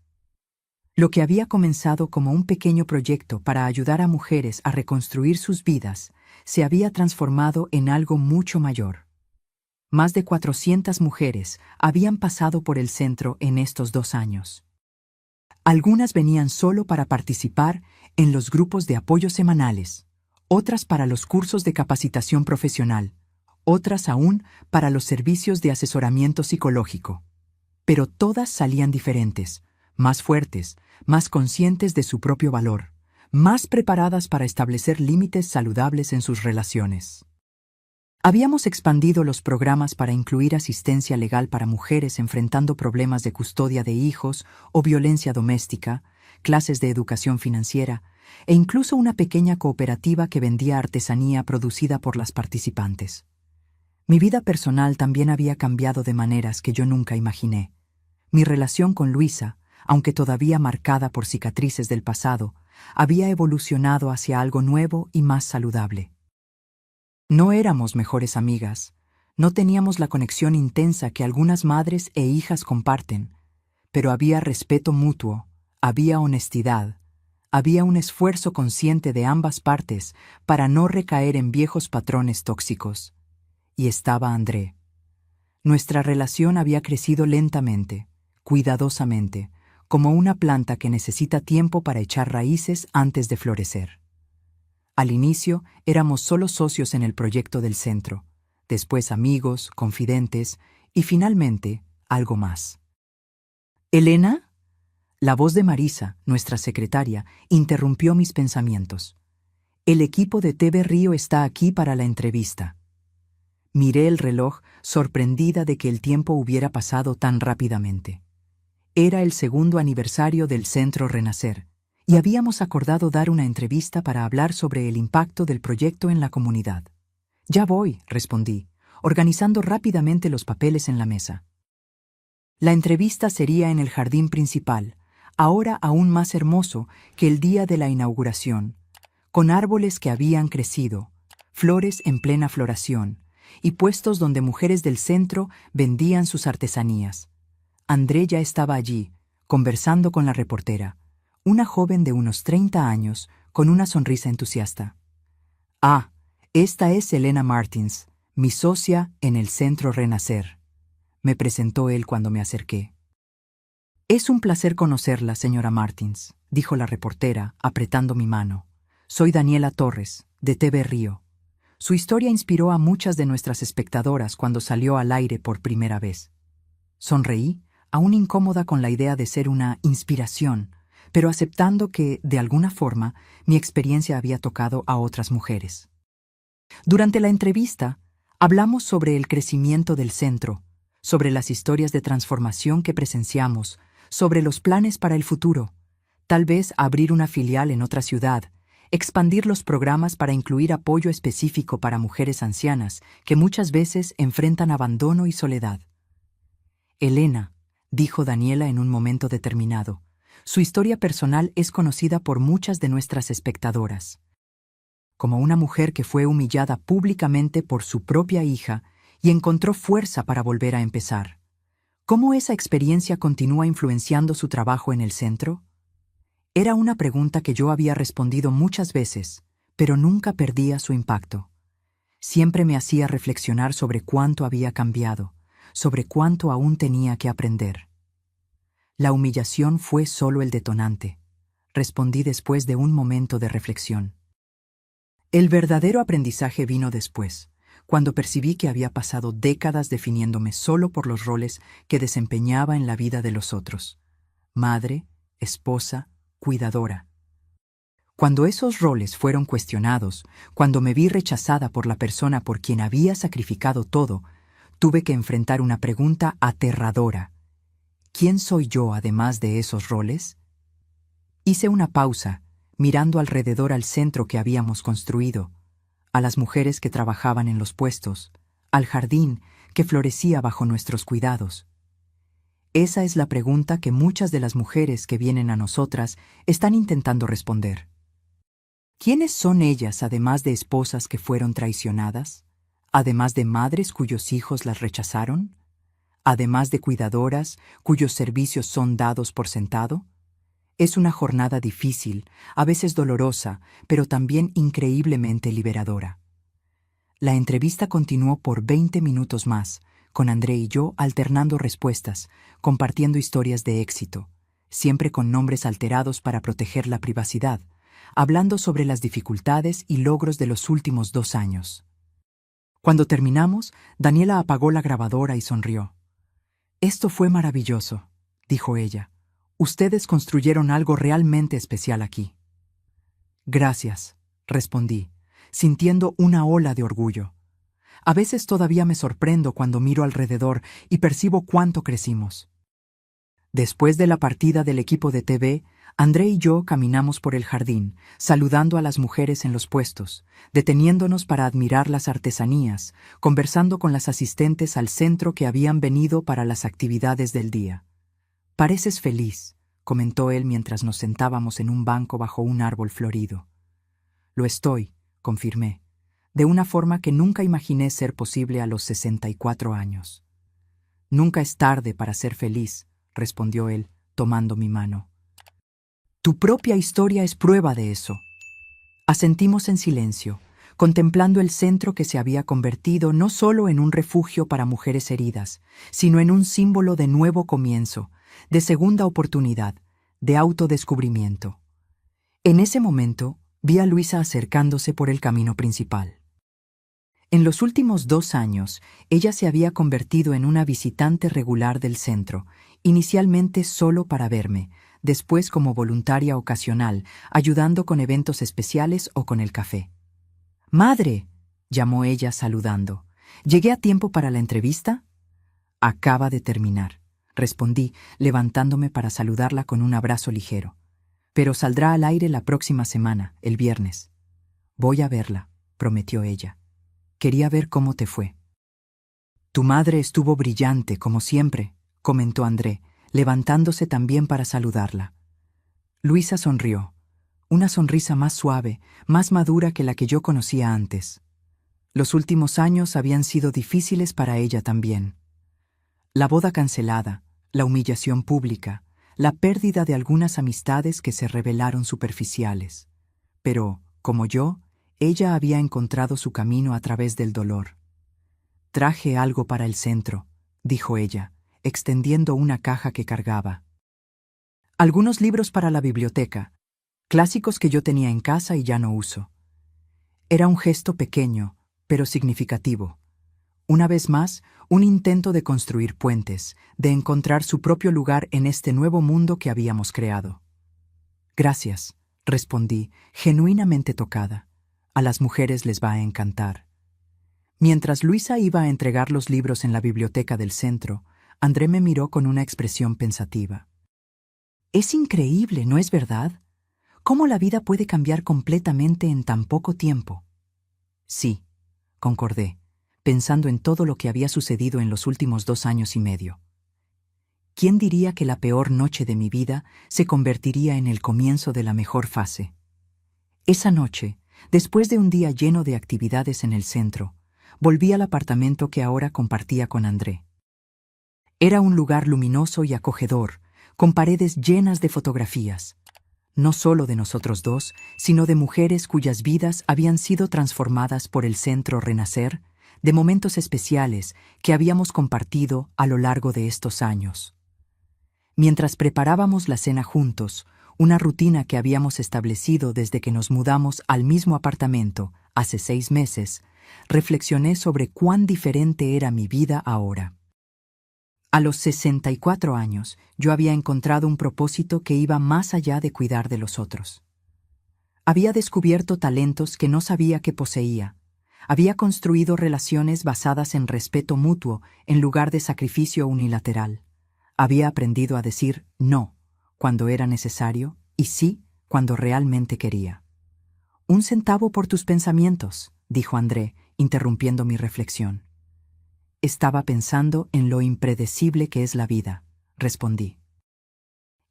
Lo que había comenzado como un pequeño proyecto para ayudar a mujeres a reconstruir sus vidas se había transformado en algo mucho mayor. Más de 400 mujeres habían pasado por el centro en estos 2 años. Algunas venían solo para participar en los grupos de apoyo semanales, otras para los cursos de capacitación profesional, otras aún para los servicios de asesoramiento psicológico. Pero todas salían diferentes, más fuertes, más conscientes de su propio valor, más preparadas para establecer límites saludables en sus relaciones. Habíamos expandido los programas para incluir asistencia legal para mujeres enfrentando problemas de custodia de hijos o violencia doméstica, clases de educación financiera e incluso una pequeña cooperativa que vendía artesanía producida por las participantes. Mi vida personal también había cambiado de maneras que yo nunca imaginé. Mi relación con Luisa, aunque todavía marcada por cicatrices del pasado, había evolucionado hacia algo nuevo y más saludable. No éramos mejores amigas, no teníamos la conexión intensa que algunas madres e hijas comparten, pero había respeto mutuo, había honestidad, había un esfuerzo consciente de ambas partes para no recaer en viejos patrones tóxicos. Y estaba André. Nuestra relación había crecido lentamente, cuidadosamente, como una planta que necesita tiempo para echar raíces antes de florecer. Al inicio éramos solo socios en el proyecto del centro, después amigos, confidentes y finalmente algo más. ¿Elena? La voz de Marisa, nuestra secretaria, interrumpió mis pensamientos. El equipo de TV Río está aquí para la entrevista. Miré el reloj, sorprendida de que el tiempo hubiera pasado tan rápidamente. Era el 2º aniversario del Centro Renacer, y habíamos acordado dar una entrevista para hablar sobre el impacto del proyecto en la comunidad. Ya voy, respondí, organizando rápidamente los papeles en la mesa. La entrevista sería en el jardín principal, ahora aún más hermoso que el día de la inauguración, con árboles que habían crecido, flores en plena floración, y puestos donde mujeres del centro vendían sus artesanías. André ya estaba allí, conversando con la reportera, una joven de unos 30 años, con una sonrisa entusiasta. Ah, esta es Elena Martins, mi socia en el Centro Renacer, me presentó él cuando me acerqué. Es un placer conocerla, señora Martins, dijo la reportera, apretando mi mano. Soy Daniela Torres, de TV Río. Su historia inspiró a muchas de nuestras espectadoras cuando salió al aire por primera vez. Sonreí, aún incómoda con la idea de ser una inspiración, pero aceptando que, de alguna forma, mi experiencia había tocado a otras mujeres. Durante la entrevista, hablamos sobre el crecimiento del centro, sobre las historias de transformación que presenciamos, sobre los planes para el futuro. Tal vez abrir una filial en otra ciudad, expandir los programas para incluir apoyo específico para mujeres ancianas que muchas veces enfrentan abandono y soledad. Elena, dijo Daniela en un momento determinado, su historia personal es conocida por muchas de nuestras espectadoras. Como una mujer que fue humillada públicamente por su propia hija y encontró fuerza para volver a empezar. ¿Cómo esa experiencia continúa influenciando su trabajo en el centro? Era una pregunta que yo había respondido muchas veces, pero nunca perdía su impacto. Siempre me hacía reflexionar sobre cuánto había cambiado, sobre cuánto aún tenía que aprender. La humillación fue solo el detonante, respondí después de un momento de reflexión. El verdadero aprendizaje vino después, cuando percibí que había pasado décadas definiéndome solo por los roles que desempeñaba en la vida de los otros. Madre, esposa, cuidadora. Cuando esos roles fueron cuestionados, cuando me vi rechazada por la persona por quien había sacrificado todo, tuve que enfrentar una pregunta aterradora. ¿Quién soy yo además de esos roles? Hice una pausa, mirando alrededor al centro que habíamos construido, a las mujeres que trabajaban en los puestos, al jardín que florecía bajo nuestros cuidados. Esa es la pregunta que muchas de las mujeres que vienen a nosotras están intentando responder. ¿Quiénes son ellas además de esposas que fueron traicionadas? ¿Además de madres cuyos hijos las rechazaron? ¿Además de cuidadoras cuyos servicios son dados por sentado? Es una jornada difícil, a veces dolorosa, pero también increíblemente liberadora. La entrevista continuó por 20 minutos más, con André y yo alternando respuestas, compartiendo historias de éxito, siempre con nombres alterados para proteger la privacidad, hablando sobre las dificultades y logros de los últimos 2 años. Cuando terminamos, Daniela apagó la grabadora y sonrió. «Esto fue maravilloso», dijo ella. «Ustedes construyeron algo realmente especial aquí». «Gracias», respondí, sintiendo una ola de orgullo. A veces todavía me sorprendo cuando miro alrededor y percibo cuánto crecimos. Después de la partida del equipo de TV, André y yo caminamos por el jardín, saludando a las mujeres en los puestos, deteniéndonos para admirar las artesanías, conversando con las asistentes al centro que habían venido para las actividades del día. «Pareces feliz», comentó él mientras nos sentábamos en un banco bajo un árbol florido. «Lo estoy», confirmé, de una forma que nunca imaginé ser posible a los 64 años. «Nunca es tarde para ser feliz», respondió él, tomando mi mano. «Tu propia historia es prueba de eso». Asentimos en silencio, contemplando el centro que se había convertido no solo en un refugio para mujeres heridas, sino en un símbolo de nuevo comienzo, de segunda oportunidad, de autodescubrimiento. En ese momento, vi a Luisa acercándose por el camino principal. En los últimos 2 años, ella se había convertido en una visitante regular del centro, inicialmente solo para verme, después como voluntaria ocasional, ayudando con eventos especiales o con el café. «¡Madre!», llamó ella saludando. «¿Llegué a tiempo para la entrevista?» «Acaba de terminar», respondí, levantándome para saludarla con un abrazo ligero. «Pero saldrá al aire la próxima semana, el viernes». «Voy a verla», prometió ella. «Quería ver cómo te fue». «Tu madre estuvo brillante, como siempre», comentó André, levantándose también para saludarla. Luisa sonrió, una sonrisa más suave, más madura que la que yo conocía antes. Los últimos años habían sido difíciles para ella también. La boda cancelada, la humillación pública, la pérdida de algunas amistades que se revelaron superficiales. Pero, como yo, ella había encontrado su camino a través del dolor. «Traje algo para el centro», dijo ella, extendiendo una caja que cargaba. «Algunos libros para la biblioteca, clásicos que yo tenía en casa y ya no uso». Era un gesto pequeño, pero significativo. Una vez más, un intento de construir puentes, de encontrar su propio lugar en este nuevo mundo que habíamos creado. «Gracias», respondí, genuinamente tocada. «A las mujeres les va a encantar». Mientras Luisa iba a entregar los libros en la biblioteca del centro, André me miró con una expresión pensativa. Es increíble, ¿no es verdad? ¿Cómo la vida puede cambiar completamente en tan poco tiempo? Sí, concordé, pensando en todo lo que había sucedido en los últimos 2 años y medio. ¿Quién diría que la peor noche de mi vida se convertiría en el comienzo de la mejor fase? Esa noche, después de un día lleno de actividades en el centro, volví al apartamento que ahora compartía con André. Era un lugar luminoso y acogedor, con paredes llenas de fotografías, no solo de nosotros dos, sino de mujeres cuyas vidas habían sido transformadas por el Centro Renacer, de momentos especiales que habíamos compartido a lo largo de estos años. Mientras preparábamos la cena juntos, una rutina que habíamos establecido desde que nos mudamos al mismo apartamento hace 6 meses, reflexioné sobre cuán diferente era mi vida ahora. A los 64 años, yo había encontrado un propósito que iba más allá de cuidar de los otros. Había descubierto talentos que no sabía que poseía. Había construido relaciones basadas en respeto mutuo en lugar de sacrificio unilateral. Había aprendido a decir no cuando era necesario y sí cuando realmente quería. «Un centavo por tus pensamientos», dijo André, interrumpiendo mi reflexión. «Estaba pensando en lo impredecible que es la vida», respondí.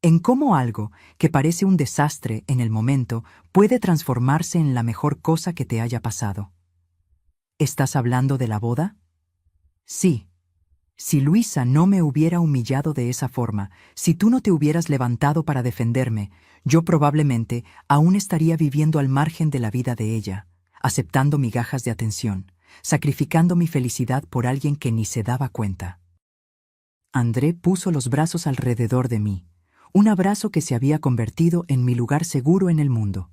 «En cómo algo que parece un desastre en el momento puede transformarse en la mejor cosa que te haya pasado». «¿Estás hablando de la boda?» «Sí. Si Luisa no me hubiera humillado de esa forma, si tú no te hubieras levantado para defenderme, yo probablemente aún estaría viviendo al margen de la vida de ella, aceptando migajas de atención, sacrificando mi felicidad por alguien que ni se daba cuenta». André puso los brazos alrededor de mí, un abrazo que se había convertido en mi lugar seguro en el mundo.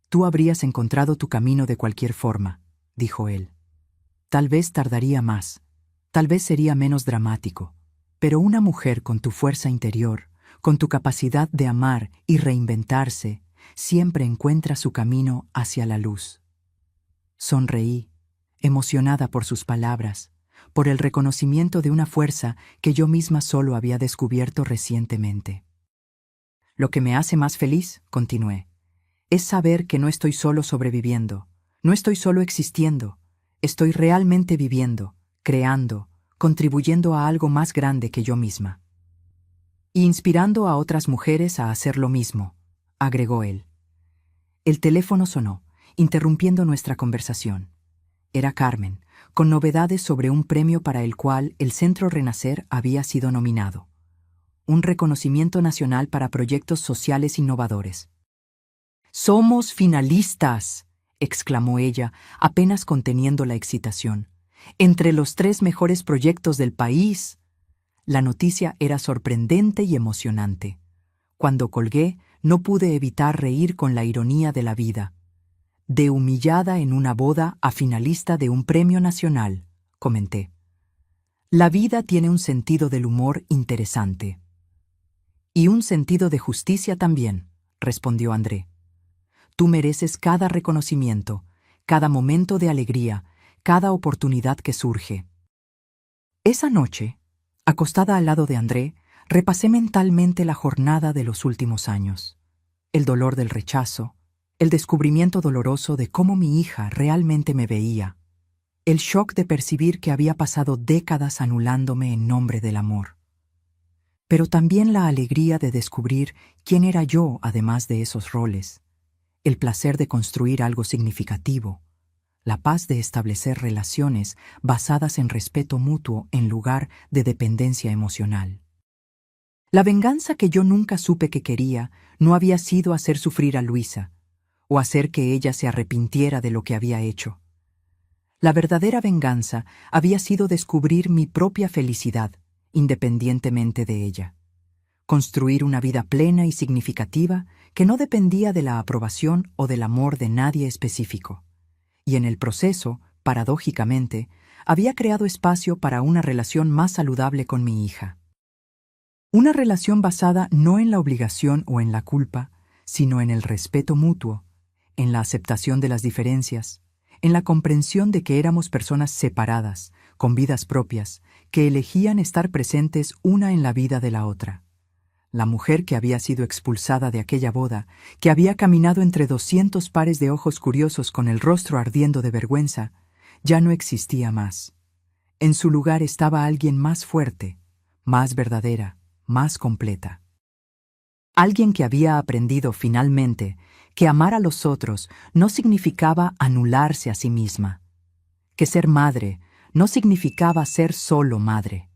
«Tú habrías encontrado tu camino de cualquier forma», dijo él. «Tal vez tardaría más. Tal vez sería menos dramático, pero una mujer con tu fuerza interior, con tu capacidad de amar y reinventarse, siempre encuentra su camino hacia la luz». Sonreí, emocionada por sus palabras, por el reconocimiento de una fuerza que yo misma solo había descubierto recientemente. «Lo que me hace más feliz», continué, «es saber que no estoy solo sobreviviendo, no estoy solo existiendo, estoy realmente viviendo, creando, contribuyendo a algo más grande que yo misma. Y inspirando a otras mujeres a hacer lo mismo», agregó él. El teléfono sonó, interrumpiendo nuestra conversación. Era Carmen, con novedades sobre un premio para el cual el Centro Renacer había sido nominado. Un reconocimiento nacional para proyectos sociales innovadores. «¡Somos finalistas!», exclamó ella, apenas conteniendo la excitación. «Entre los 3 mejores proyectos del país». La noticia era sorprendente y emocionante. Cuando colgué, no pude evitar reír con la ironía de la vida. «De humillada en una boda a finalista de un premio nacional», comenté. «La vida tiene un sentido del humor interesante». «Y un sentido de justicia también», respondió André. «Tú mereces cada reconocimiento, cada momento de alegría, cada oportunidad que surge». Esa noche, acostada al lado de André, repasé mentalmente la jornada de los últimos años. El dolor del rechazo, el descubrimiento doloroso de cómo mi hija realmente me veía, el shock de percibir que había pasado décadas anulándome en nombre del amor. Pero también la alegría de descubrir quién era yo además de esos roles, el placer de construir algo significativo, la paz de establecer relaciones basadas en respeto mutuo en lugar de dependencia emocional. La venganza que yo nunca supe que quería no había sido hacer sufrir a Luisa, o hacer que ella se arrepintiera de lo que había hecho. La verdadera venganza había sido descubrir mi propia felicidad, independientemente de ella. Construir una vida plena y significativa que no dependía de la aprobación o del amor de nadie específico. Y en el proceso, paradójicamente, había creado espacio para una relación más saludable con mi hija. Una relación basada no en la obligación o en la culpa, sino en el respeto mutuo, en la aceptación de las diferencias, en la comprensión de que éramos personas separadas, con vidas propias, que elegían estar presentes una en la vida de la otra. La mujer que había sido expulsada de aquella boda, que había caminado entre 200 pares de ojos curiosos con el rostro ardiendo de vergüenza, ya no existía más. En su lugar estaba alguien más fuerte, más verdadera, más completa. Alguien que había aprendido finalmente que amar a los otros no significaba anularse a sí misma, que ser madre no significaba ser solo madre,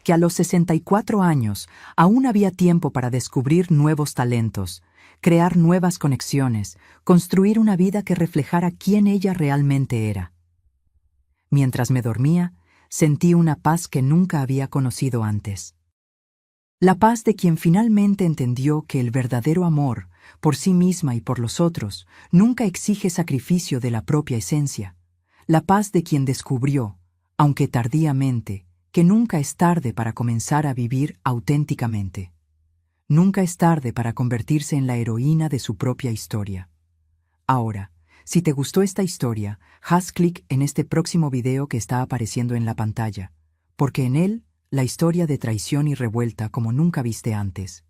que a los 64 años aún había tiempo para descubrir nuevos talentos, crear nuevas conexiones, construir una vida que reflejara quién ella realmente era. Mientras me dormía, sentí una paz que nunca había conocido antes. La paz de quien finalmente entendió que el verdadero amor, por sí misma y por los otros, nunca exige sacrificio de la propia esencia. La paz de quien descubrió, aunque tardíamente, que nunca es tarde para comenzar a vivir auténticamente. Nunca es tarde para convertirse en la heroína de su propia historia. Ahora, si te gustó esta historia, haz clic en este próximo video que está apareciendo en la pantalla, porque en él la historia de traición y revuelta como nunca viste antes.